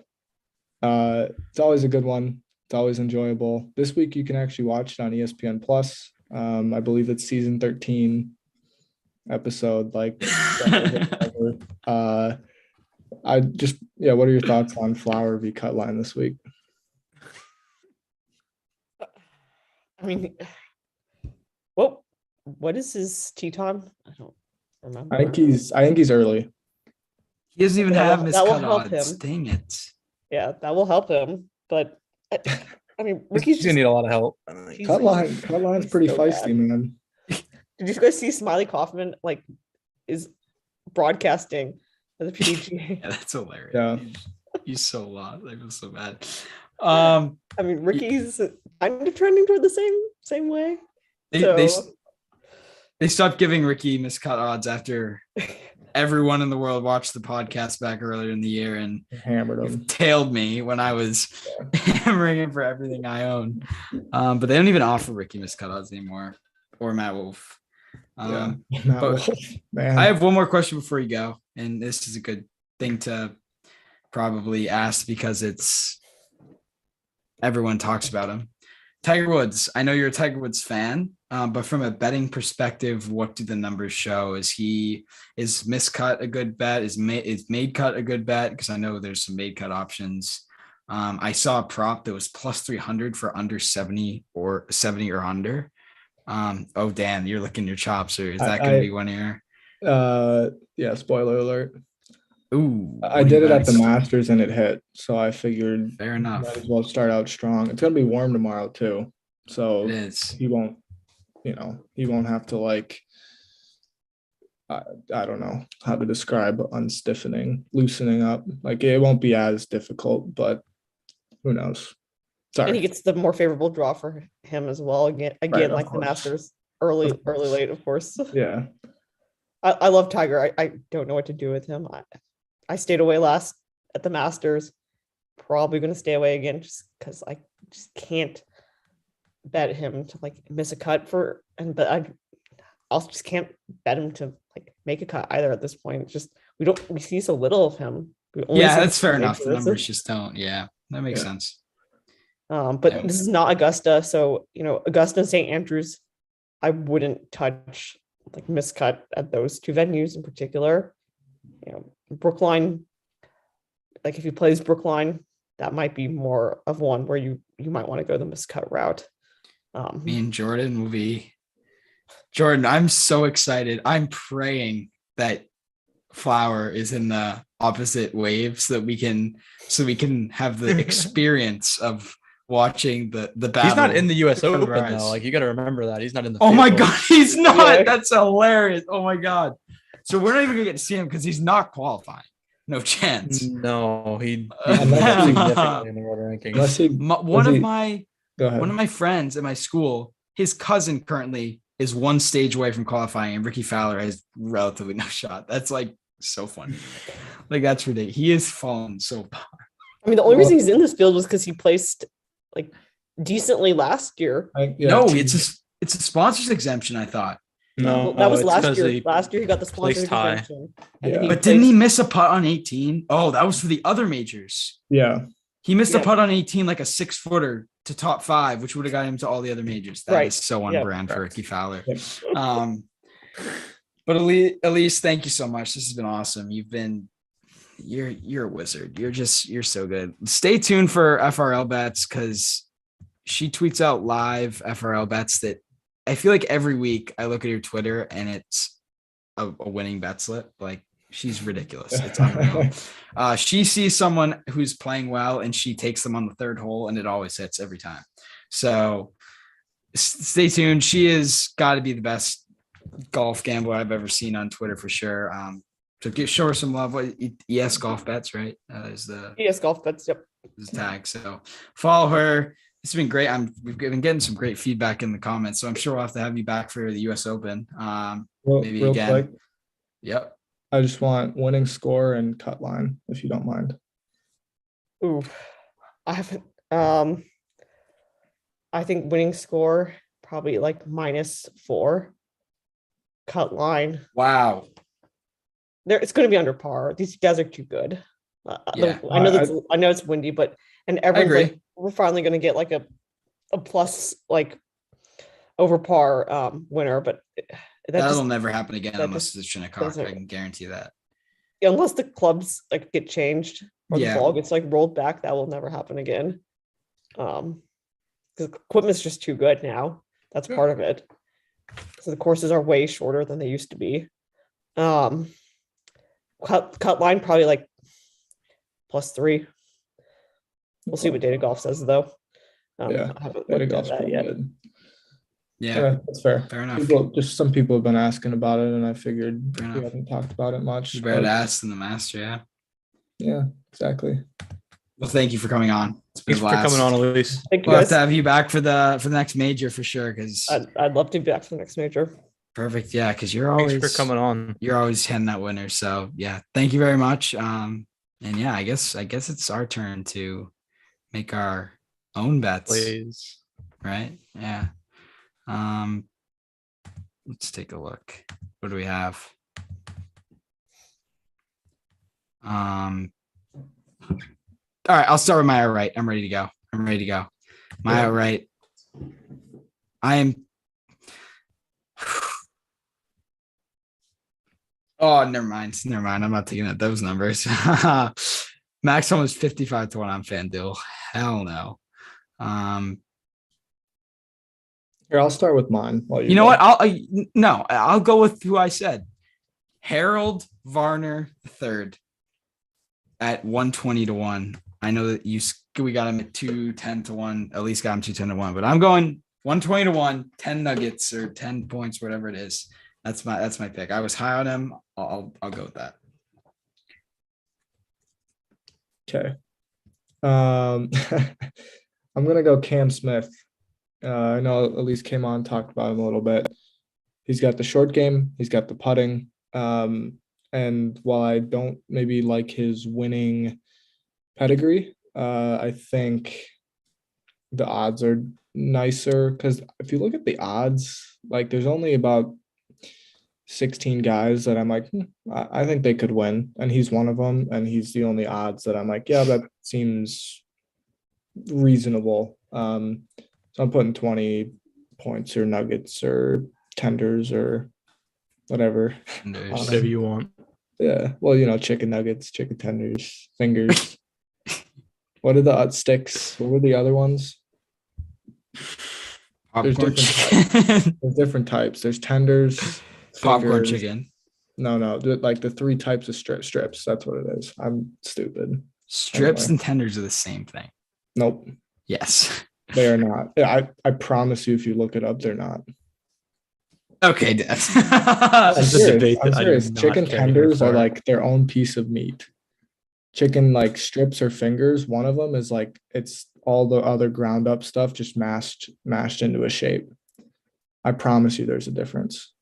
It's always a good one. It's always enjoyable. This week you can actually watch it on ESPN Plus. I believe it's season 13 episode. Like, what are your thoughts on Flower v Cutline this week? I mean, what is his tee time? I don't remember. I think he's early. He doesn't even have his cut odds. Dang it. Yeah, that will help him. But I mean, Ricky's gonna need a lot of help. Cutline's pretty feisty, man. Did you guys see Smiley Kaufman is broadcasting at the PGA? Yeah, that's hilarious. Yeah, he's so lost. I feel so bad. I mean, Ricky's kind of trending toward the same way. They stopped giving Ricky miscut odds after everyone in the world watched the podcast back earlier in the year and hammered him. Tailed me when I was hammering him for everything I own. But they don't even offer Ricky miscut odds anymore, or Matt Wolf. Man. I have one more question before you go, and this is a good thing to probably ask because everyone talks about him. Tiger Woods. I know you're a Tiger Woods fan, but from a betting perspective, what do the numbers show? Is miscut a good bet? Is made cut a good bet? Because I know there's some made cut options. I saw a prop that was plus 300 for under 70 or under. Oh, Dan, you're licking your chops. Or is that going to be one here? Yeah, spoiler alert. Ooh, I did it at the Masters and it hit, so I figured fair enough. might as well start out strong. It's gonna be warm tomorrow too, so It is. he won't have to like I don't know how to describe unstiffening, loosening up. Like it won't be as difficult, but who knows? And he Sorry. gets the more favorable draw for him as well. Again, Right, like the course. Masters, early, Of course. late, of course. Yeah. I love Tiger. I don't know what to do with him. I stayed away last at the Masters. Probably going to stay away again just because I just can't bet him to like miss a cut but I also just can't bet him to like make a cut either at this point. It's just we see so little of him. Yeah, that's fair enough. The numbers just don't. Yeah, that makes sense. But this is not Augusta, so Augusta and St. Andrews, I wouldn't touch like miscut at those two venues in particular. Brookline, like if he plays Brookline, that might be more of one where you might want to go the miscut route. Me and Jordan will be. Jordan, I'm so excited. I'm praying that Flower is in the opposite wave so we can have the experience of watching the battle. He's not in the US Open though. Like you got to remember that he's not in the. Oh my God, he's not. Yeah. That's hilarious. Oh my God. So we're not even gonna get to see him because he's not qualifying. No chance. No, he's significantly in the world rankings. One of my friends at my school, his cousin currently is one stage away from qualifying, and Ricky Fowler has relatively no shot. That's like so funny. Like that's ridiculous. He is fallen so far. I mean, the only reason he's in this field was because he placed like decently last year. No, it's a sponsors exemption, I thought. No, that was last year. Last year he got the sponsors exemption. Yeah. But didn't he miss a putt on 18? Oh, that was for the other majors. Yeah. He missed a putt on 18, like a 6-footer to top 5, which would have got him to all the other majors. That is so on brand for Ricky Fowler. Yep. But Elise, thank you so much. This has been awesome. You're a wizard. You're so good. Stay tuned for FRL bets because she tweets out live FRL bets that I feel like every week I look at her Twitter and it's a winning bet slip. Like she's ridiculous. It's unreal. She sees someone who's playing well and she takes them on the third hole and it always hits every time. So stay tuned. She has got to be the best golf gambler I've ever seen on Twitter for sure. So show her some love. ES Golf Bets, right? Is the ES Golf Bets. Yep. Is tag. So follow her. It's been great. We've been getting some great feedback in the comments, so I'm sure we'll have to have you back for the U.S. Open. Maybe real again. Quick, yep. I just want winning score and cut line, if you don't mind. Ooh, I haven't. I think winning score probably like -4. Cut line. Wow. It's going to be under par. These guys are too good. Yeah. I know it's windy, but everyone's like, we're finally going to get like a plus like over par winner, but that'll never happen again unless it's Shinnecock. I can guarantee that. Unless the clubs like get changed or the ball gets like rolled back, that will never happen again. Because equipment's just too good now. That's part of it. So the courses are way shorter than they used to be. Cut line probably like +3. We'll see what Data Golf says though. I haven't looked at that yet. Yeah, that's fair. Fair enough. Some people have been asking about it, and I figured we haven't talked about it much. You better ask in the Master, yeah. Yeah, exactly. Well, thank you for coming on. Thanks for coming on, Elise. We'll have to have you back for the next major for sure. Because I'd love to be back for the next major. Perfect. Yeah, because you're always Thanks for coming on. You're always heading that winner. So yeah, thank you very much. And yeah, I guess it's our turn to make our own bets. Please. Right? Yeah. Let's take a look. What do we have? All right, I'll start with my outright. I'm ready to go. My outright. I am. Oh, never mind. I'm not taking those numbers. Maximum is 55 to 1 on FanDuel. Hell no. Here, I'll start with mine. You know what? I'll go with who I said. Harold Varner III at 120-1. I know that we got him at 210-1, at least got him 210-1, but I'm going 120-1, 10 nuggets or 10 points, whatever it is. That's my pick. I was high on him. I'll go with that. Okay. I'm gonna go Cam Smith. I know Elise came on, talked about him a little bit. He's got the short game, he's got the putting. And while I don't maybe like his winning pedigree, I think the odds are nicer because if you look at the odds, like there's only about 16 guys that I'm like, I think they could win, and he's one of them, and he's the only odds that I'm like, yeah, that seems reasonable. So I'm putting 20 points or nuggets or tenders or whatever. Whatever you want. Yeah. Well, chicken nuggets, chicken tenders, fingers. What are the sticks? What were the other ones? There's different types. There's tenders, popcorn fingers. chicken. No, like the 3 types of strips. That's what it is. I'm stupid. Strips Anyway. and tenders are the same thing. Nope. Yes. They are not. I promise you, if you look it up, they're not. Okay, Dad. I'm serious. Chicken care tenders for. are like their own piece of meat. Chicken like strips or fingers, one of them is like it's all the other ground up stuff just mashed into a shape. I promise you there's a difference.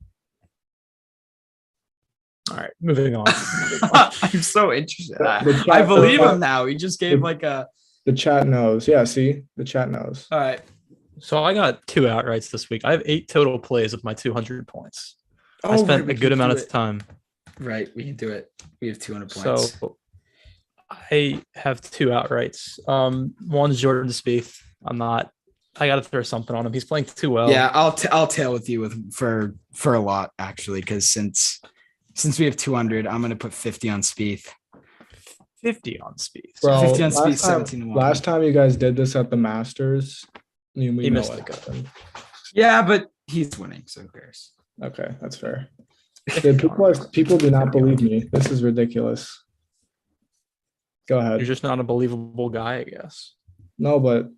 All right, moving on. I'm so interested. The I chat- believe him now. He just gave the- The chat knows. Yeah, see? The chat knows. All right. So I got 2 outrights this week. I have 8 total plays with my 200 points. I spent right, we a good can amount do of it. time. Right, we can do it. We have 200 points. So I have 2 outrights. One's Jordan Spieth. I got to throw something on him. He's playing too well. Yeah, I'll tail with you for a lot actually, because since we have 200, I'm gonna put 50 on Spieth. 50 on Spieth. Bro, 50 on Spieth, 17-1. Last time you guys did this at the Masters, we He know missed what the cut. happened. Yeah, but he's winning, so who cares? Okay, that's fair. Dude, people do not believe me. This is ridiculous. Go You're ahead. just not a believable guy, I guess. No, but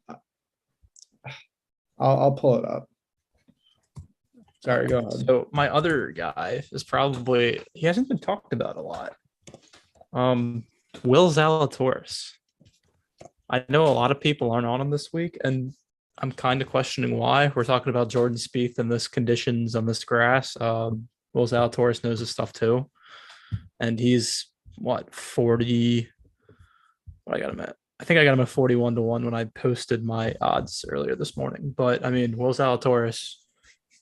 I'll pull it up. Sorry, go ahead. So my other guy is probably he hasn't been talked about a lot. Will Zalatoris. I know a lot of people aren't on him this week, and I'm kind of questioning why. We're talking about Jordan Spieth and this conditions on this grass. Will Zalatoris knows his stuff too, and he's 40. What I got him at? I think I got him at 41-1 when I posted my odds earlier this morning. But I mean, Will Zalatoris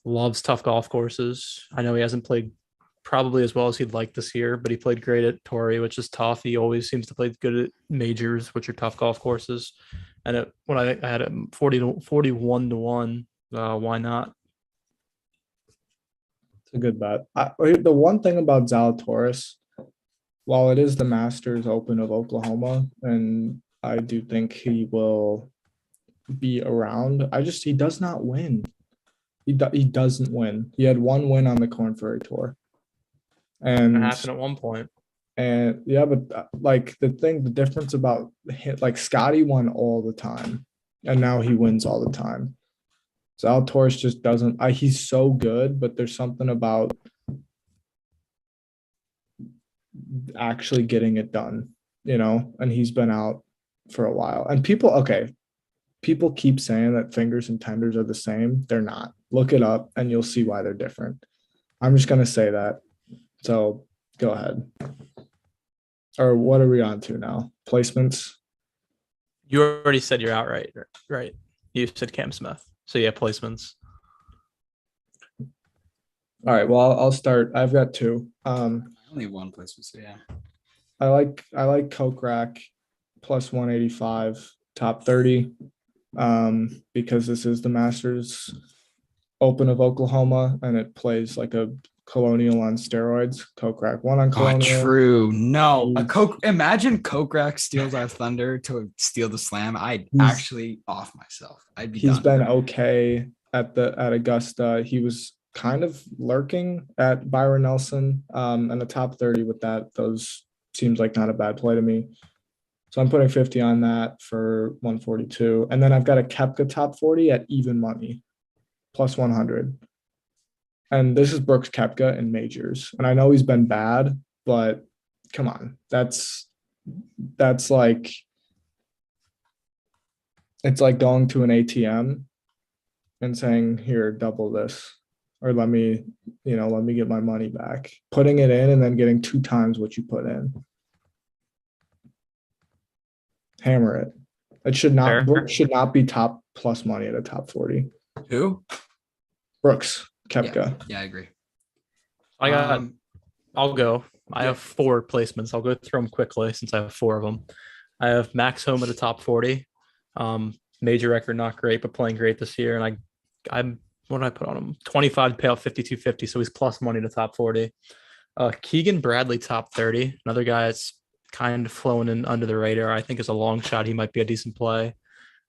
loves tough golf courses. I know he hasn't played probably as well as he'd like this year, but he played great at Torrey, which is tough. He always seems to play good at majors, which are tough golf courses. And when I had it 41-1, why not? It's a good bet. The one thing about Zalatoris, while it is the Masters Open of Oklahoma, and I do think he will be around, he does not win. He doesn't win. He had 1 win on the Corn Ferry Tour. And It happened at one point. And yeah, but like the difference about him, like Scotty won all the time, and now he wins all the time. Zalatoris just doesn't. He's so good, but there's something about actually getting it done, And he's been out for a while. And people keep saying that fingers and tenders are the same. They're not. Look it up, and you'll see why they're different. I'm just gonna say that. So go ahead. Or what are we on to now? Placements? You already said you're outright, right? You said Cam Smith. So yeah, placements. All right. Well, I'll start. I've got 2. Only 1 placement, so yeah. I like Coke Rack plus 185 top 30 because this is the Masters Open of Oklahoma and it plays like a Colonial on steroids. Coke Rack 1 on Colonial. True. No, imagine Coke Rack steals our thunder to steal the slam. I'd actually off myself. I'd be He's done. been okay at Augusta. He was kind of lurking at Byron Nelson, and the top 30 with that. Those seems like not a bad play to me. So I'm putting 50 on that for 142. And then I've got a Koepka top 40 at even money, plus 100. And this is Brooks Koepka in majors. And I know he's been bad, but come on. That's like, it's like going to an ATM and saying, here, double this, or let me get my money back. Putting it in and then getting 2 times what you put in. Hammer it. It should not. Brooks should not be top plus money at a top 40. Who? Brooks Koepka. Yeah, I agree. I'll go. I have 4 placements. I'll go through them quickly since I have 4 of them. I have Max Home at the top 40. Major record, not great, but playing great this year. And I'm what did I put on him? 25 to pay out 52.50, so he's plus money to top 40. Keegan Bradley top 30. Another guy that's kind of flowing in under the radar. I think is a long shot. He might be a decent play.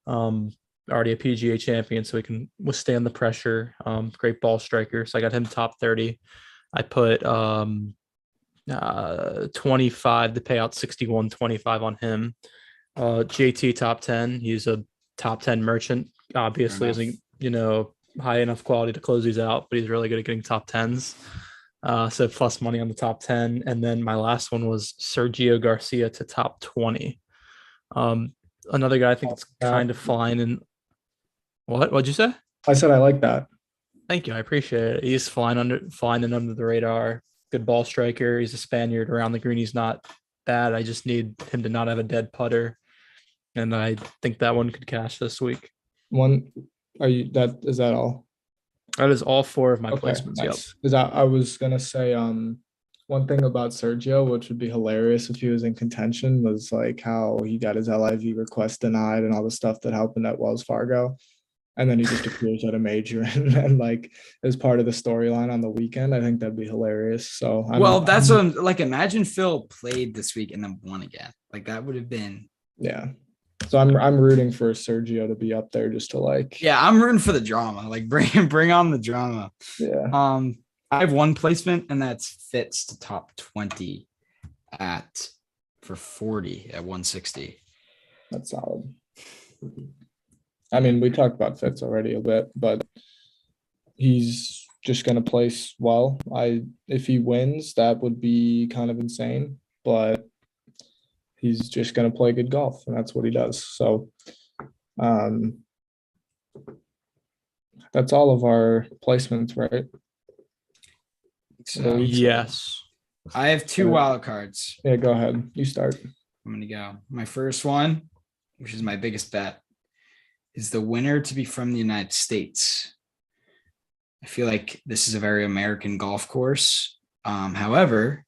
Already a PGA champion, so he can withstand the pressure. Great ball striker. So I got him top 30. I put 25 to pay out 61.25 on him. JT top 10. He's a top 10 merchant. Obviously, isn't high enough quality to close these out, but he's really good at getting top 10s. So plus money on the top 10. And then my last one was Sergio Garcia to top 20. Another guy I think it's kind of flying in. What'd you say? I said I like that. Thank you. I appreciate it. He's flying in under the radar. Good ball striker. He's a Spaniard around the green. He's not bad. I just need him to not have a dead putter. And I think that one could cash this week. Is that all? That is all 4 of my placements. Nice. Yep. I was gonna say one thing about Sergio, which would be hilarious if he was in contention, was like how he got his LIV request denied and all the stuff that happened at Wells Fargo. And then he just appears at a major and like as part of the storyline on the weekend. I think that'd be hilarious. So that's what imagine Phil played this week and then won again. Like that would have been. Yeah. So I'm rooting for Sergio to be up there just to like. Yeah, I'm rooting for the drama. Like bring on the drama. Yeah. I have one placement, and that's Fitz to top 20 for 40 at 160. That's solid. I mean, we talked about Fitz already a bit, but he's just going to place well. If he wins, that would be kind of insane, but he's just going to play good golf, and that's what he does. So that's all of our placements, right? So yes. I have 2 wild cards. Yeah, go ahead. You start. I'm going to go. My first one, which is my biggest bet, is the winner to be from the United States. I feel like this is a very American golf course. However,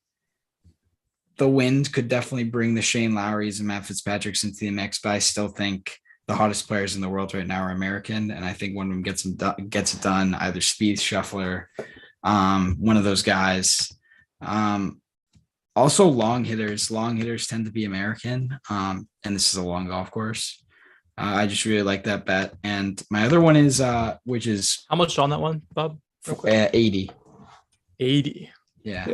the wind could definitely bring the Shane Lowrys and Matt Fitzpatricks into the mix, but I still think the hottest players in the world right now are American, and I think one of them gets it done, either Spieth, Scheffler, one of those guys. Also long hitters tend to be American, and this is a long golf course. I just really like that bet. And my other one is which is how much on that one, Bob? 80. Yeah.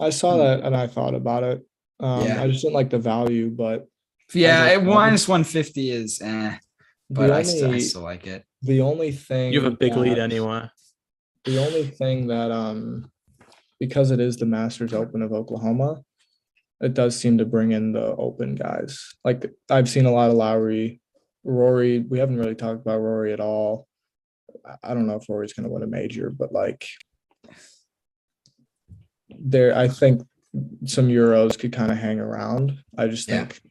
I saw that and I thought about it. I just didn't like the value, but minus 150 is but I still like it. The only thing you have a big lead anyway. The only thing that because it is the Masters Open of Oklahoma, it does seem to bring in the open guys. Like I've seen a lot of Lowry, Rory. We haven't really talked about Rory at all. I don't know if Rory's going to win a major, but like I think some Euros could kind of hang around. I just think,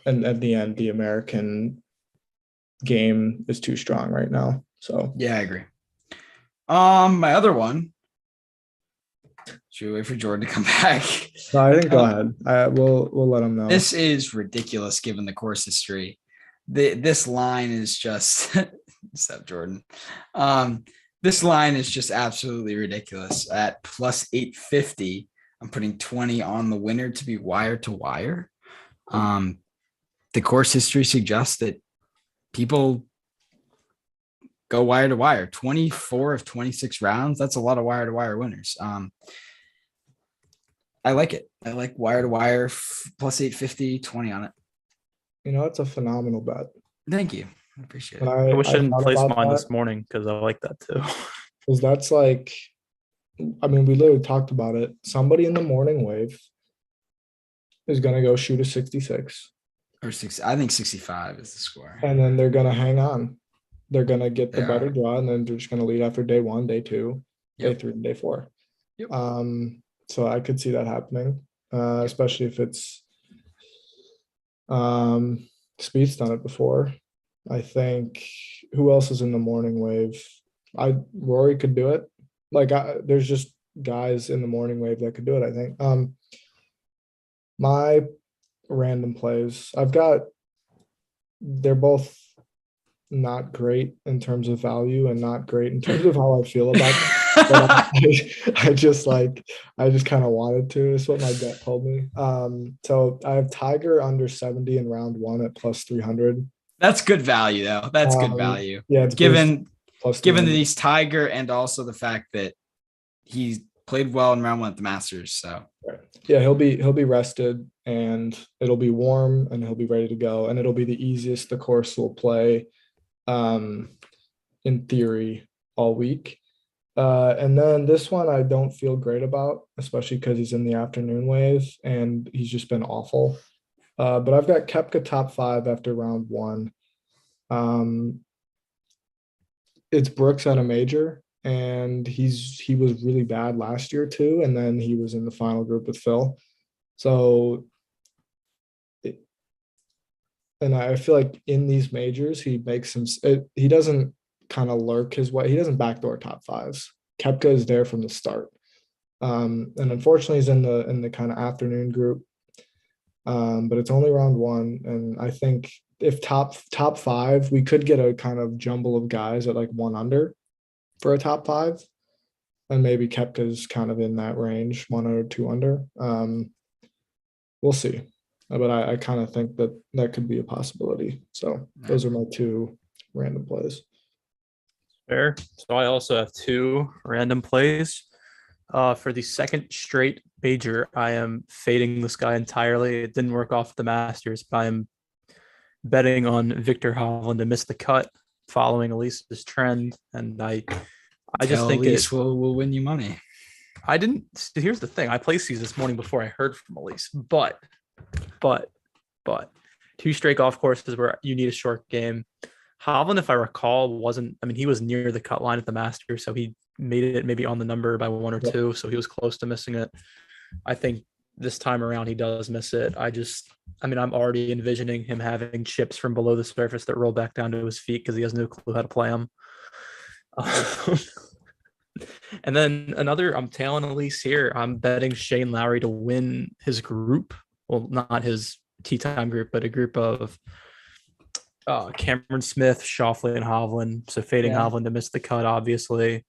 and at the end, the American game is too strong right now. So yeah, I agree. My other one. Should we wait for Jordan to come back? No, I think go ahead. We'll let him know. This is ridiculous given the course history. This line is just except Jordan. This line is just absolutely ridiculous. At plus 850, I'm putting 20 on the winner to be wire to wire. The course history suggests that people go wire to wire. 24 of 26 rounds. That's a lot of wire to wire winners. I like it. I like wire to wire plus 850, 20 on it. It's a phenomenal bet. Thank you. I appreciate it. I wish I didn't thought place about mine that, this morning because I like that too. because that's like, I mean, we literally talked about it. Somebody in the morning wave is going to go shoot a 66. Or 60. I think 65 is the score. And then they're going to hang on. They're going to get the They better are. draw, and then they're just going to lead after day 1, day 2, Yep. day 3, and day 4. Yep. So I could see that happening, especially if it's Spieth's done it before. I think who else is in the morning wave? Rory could do it. Like there's just guys in the morning wave that could do it, I think. My random plays, they're both not great in terms of value and not great in terms of how I feel about them. But I just kind of wanted to. Is what my gut told me. So I have Tiger under 70 in round 1 at plus 300. That's good value, though. That's good value. Yeah, it's given plus that 300. he's Tiger and also the fact that he played well in round 1 at the Masters. So yeah, he'll be rested, and it'll be warm, and he'll be ready to go, and it'll be the easiest the course will play, in theory, all week. And then this one I don't feel great about, especially because he's in the afternoon wave and he's just been awful. But I've got Koepka top 5 after round 1. It's Brooks at a major, and he was really bad last year too, and then he was in the final group with Phil. So, and I feel like in these majors he makes he doesn't kind of lurk his way. He doesn't backdoor top 5s. Koepka is there from the start. And unfortunately he's in the kind of afternoon group. But it's only round 1. And I think if top 5, we could get a kind of jumble of guys at like 1 under for a top 5. And maybe Koepka's kind of in that range, 1 or 2 under. We'll see. But I kind of think that could be a possibility. So those are my 2 random plays. Fair. So I also have 2 random plays. For the second straight major, I am fading this guy entirely. It didn't work off the Masters, but I'm betting on Victor Hovland to miss the cut following Elise's trend. And I just think Elise will win you money. I didn't. Here's the thing. I placed these this morning before I heard from Elise, but 2 straight golf courses where you need a short game. Hovland, if I recall, he was near the cut line at the Masters, so he made it maybe on the number by 1 or 2, so he was close to missing it. I think this time around he does miss it. I'm already envisioning him having chips from below the surface that roll back down to his feet because he has no clue how to play them. And then I'm tailing Elise here. I'm betting Shane Lowry to win his group. Well, not his tee time group, but a group of Cameron Smith, Schauffele, and Hovland. So fading Hovland to miss the cut, obviously.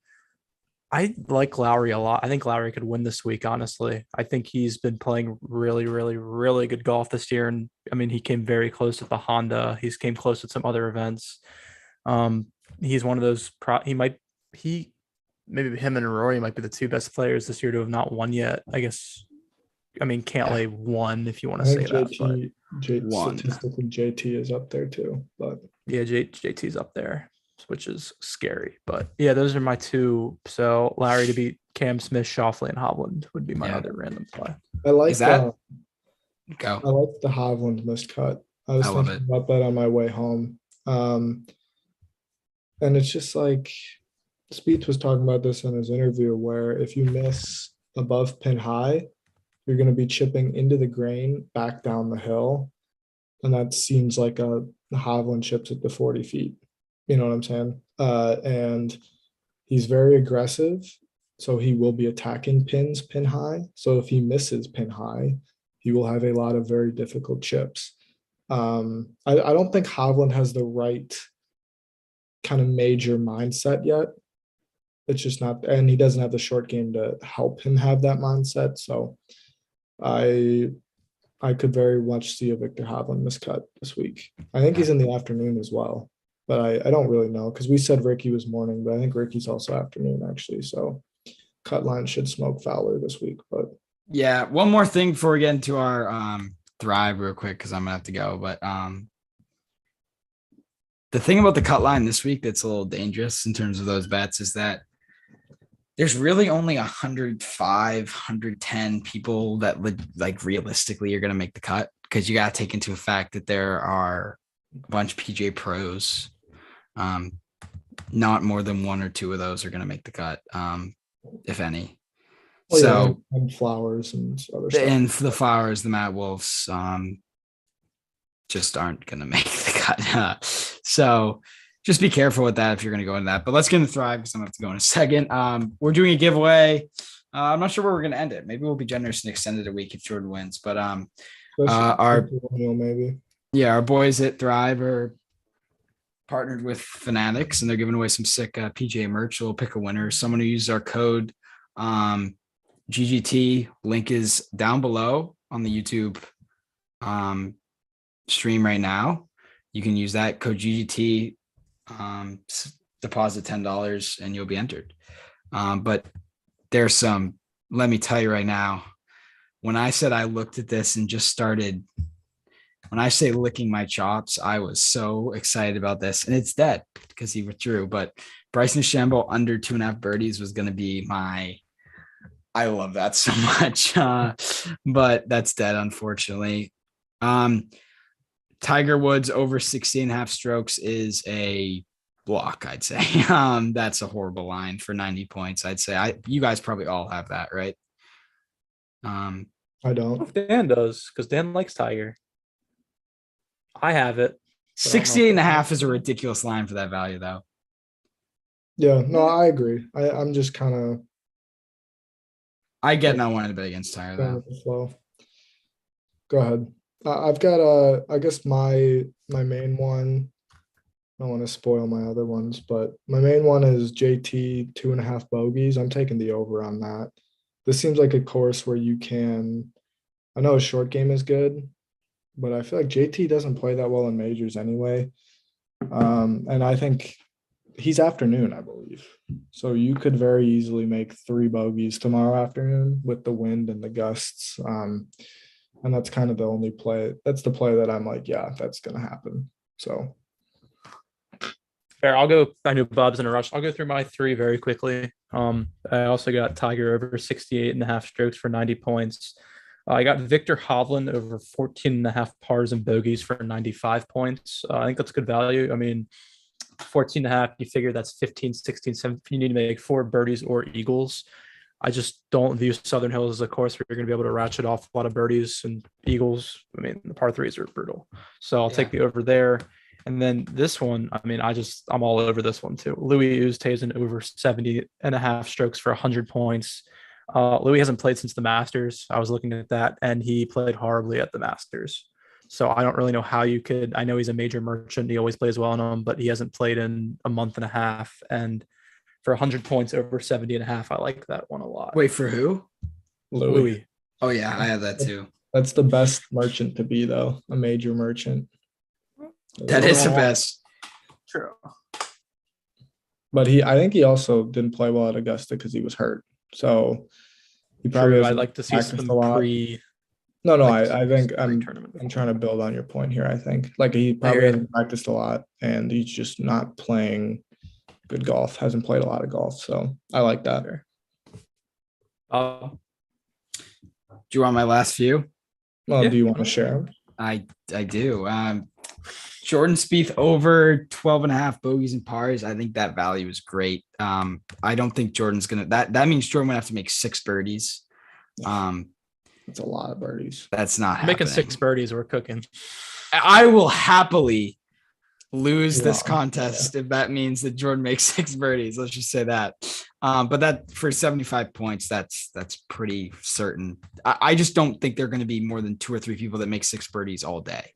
I like Lowry a lot. I think Lowry could win this week, honestly. I think he's been playing really, really, really good golf this year. And he came very close at the Honda. He's came close at some other events. He's one of those maybe him and Rory might be the 2 best players this year to have not won yet. I guess. Cantlay won if you want to say that. Statistically, JT is up there too. But yeah, JT's up there, which is scary. But yeah, those are my 2. So Lowry to beat Cam Smith, Schauffele, and Hovland would be my other random play. I like that. I like the Hovland missed cut. I was thinking about that on my way home. And it's just like Spieth was talking about this in his interview, where if you miss above pin high, you're going to be chipping into the grain back down the hill. And that seems like a Hovland chips at the 40 feet. You know what I'm saying? And he's very aggressive. So he will be attacking pins pin high. So if he misses pin high, he will have a lot of very difficult chips. I don't think Hovland has the right kind of major mindset yet. It's just not, and he doesn't have the short game to help him have that mindset. So I could very much see a Victor Hovland miscut this week. I think he's in the afternoon as well. but I don't really know because we said Ricky was morning, but I think Ricky's also afternoon actually. So cut line should smoke Fowler this week, but Yeah, one more thing before we get into our Thrive real quick because I'm gonna have to go. But the thing about the cut line this week that's a little dangerous in terms of those bets is that there's really only 105, 110 people that like realistically are gonna make the cut because you gotta take into effect that there are a bunch of PGA pros. Not more than one or two of those are gonna make the cut, if any. well, So yeah, and Flowers and other stuff. and for the Flowers, the Matt Wolves just aren't going to make the cut. So just be careful with that if you're going to go into that. But let's get into Thrive because I'm going to have to go in a second. We're doing a giveaway. I'm not sure where we're going to end it. Maybe we'll be generous and extend it a week if Jordan wins. But our boys at Thrive are partnered with Fanatics, and they're giving away some sick PGA merch. We'll pick a winner. Someone who uses our code GGT. Link is down below on the YouTube stream right now. You can use that code GGT, deposit $10 and you'll be entered. But there's some, let me tell you right now, when I said I looked at this and just started, when I say licking my chops, I was so excited about this, and it's dead because he withdrew. But Bryson DeChambeau under 2.5 birdies was going to be I love that so much. But that's dead, unfortunately. Tiger Woods over 60.5 strokes is a block, I'd say. That's a horrible line for 90 points. I'd say you guys probably all have that, right? I don't. Dan does, because Dan likes Tiger. I have it. 68.5 is a ridiculous line for that value, though. Yeah, no, I agree. I'm just kind of. I get not wanting to bet against Tiger though. Go ahead. I've got I guess my main one. I don't want to spoil my other ones, but my main one is JT 2.5 bogeys. I'm taking the over on that. This seems like a course where you can. I know a short game is good, but I feel like JT doesn't play that well in majors anyway. And I think he's afternoon, I believe. So you could very easily make 3 bogeys tomorrow afternoon with the wind and the gusts. And that's kind of the only play. That's the play that I'm like, yeah, that's going to happen. So. Fair. I'll go. I know Bob's in a rush. I'll go through my 3 very quickly. I also got Tiger over 68.5 strokes for 90 points. I got Victor Hovland over 14.5 pars and bogeys for 95 points. I think that's good value. I mean, 14.5, you figure that's 15, 16, 17. You need to make 4 birdies or eagles. I just don't view Southern Hills as a course where you're going to be able to ratchet off a lot of birdies and eagles. I mean, the par 3s are brutal. So I'll take the over there. And then this one, I mean, I'm all over this one too. Louis Oosthuizen over 70.5 strokes for 100 points. Louis hasn't played since the Masters. I was looking at that, and he played horribly at the Masters. So I don't really know how you could. I know he's a major merchant. He always plays well on them, but he hasn't played in a month and a half. And for 100 points over 70.5, I like that one a lot. Wait, for who? Louis. Oh yeah, I have that too. That's the best merchant to be, though. A major merchant. That is the best. True. But I think he also didn't play well at Augusta because he was hurt. So he probably. I'd like to see some pre. No, I think I'm trying to build on your point here. I think like he probably hasn't practiced a lot, and he's just not playing good golf. Hasn't played a lot of golf, so I like that. Do you want my last few? Well, do you want to share them? I do. Jordan Spieth over 12.5 bogeys and pars. I think that value is great. I don't think Jordan's gonna. That means Jordan would have to make 6 birdies. It's a lot of birdies. That's not making 6 birdies. We're cooking. I will happily lose this contest if that means that Jordan makes 6 birdies. Let's just say that. But that for 75 points, that's pretty certain. I just don't think there are going to be more than 2 or 3 people that make 6 birdies all day.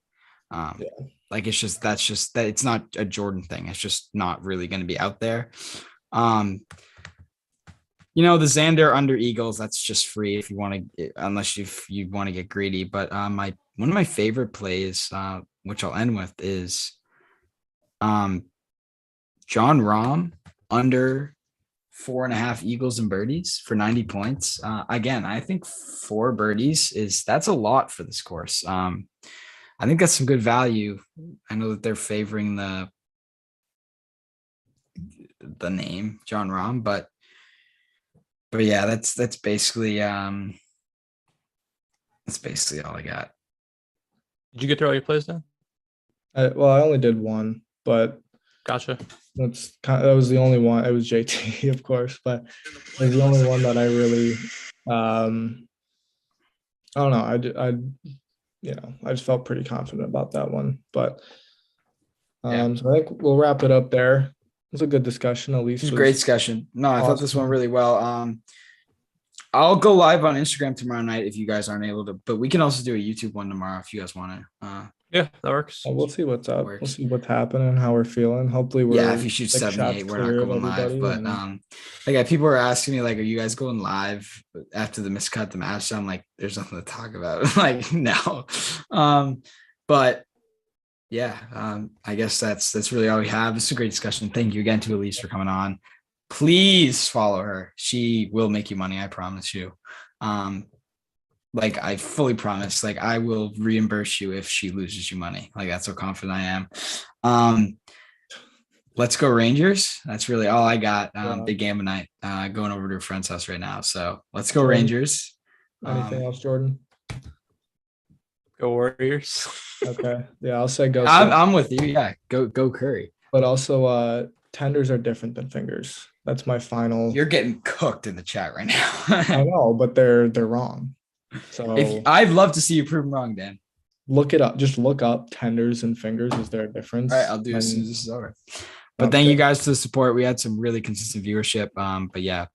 Like it's not a Jordan thing. It's just not really going to be out there. The Xander under eagles, that's just free if you want to, unless you want to get greedy. But one of my favorite plays, which I'll end with, is John Rahm under 4.5 eagles and birdies for 90 points. Again, I think 4 birdies that's a lot for this course. I think that's some good value. I know that they're favoring the name John Rahm, but yeah, that's basically all I got. Did you get through all your plays then? I only did one, but Gotcha. that was the only one. It was JT, of course, but it was the only one that I really, I don't know. I just felt pretty confident about that one. But so I think we'll wrap it up there. It was a good discussion. At least it was a great discussion. No, I thought this went really well. I'll go live on Instagram tomorrow night if you guys aren't able to, but we can also do a YouTube one tomorrow if you guys want to. Yeah, that works. We'll see what's up. We'll see what's happening, how we're feeling. Hopefully we're if you shoot 78, we're not going live. But people were asking me, like, are you guys going live after the miscut the match? So I'm like, there's nothing to talk about. Like, no. But yeah, I guess that's really all we have. This is a great discussion. Thank you again to Elise for coming on. Please follow her. She will make you money, I promise you. Like, I fully promise, like, I will reimburse you if she loses you money. Like, that's how confident I am. Let's go Rangers. That's really all I got. Big game tonight. Going over to a friend's house right now. So let's go Rangers. Anything else, Jordan? Go Warriors. Okay. Yeah, I'll say go. I'm with you. Yeah, go Curry. But also, tenders are different than fingers. That's my final. You're getting cooked in the chat right now. I know, but they're wrong. So I'd love to see you prove them wrong, Dan. Look it up. Just look up tenders and fingers. Is there a difference? All right, I'll do it as soon as this is over. But thank you guys for the support. We had some really consistent viewership. But yeah,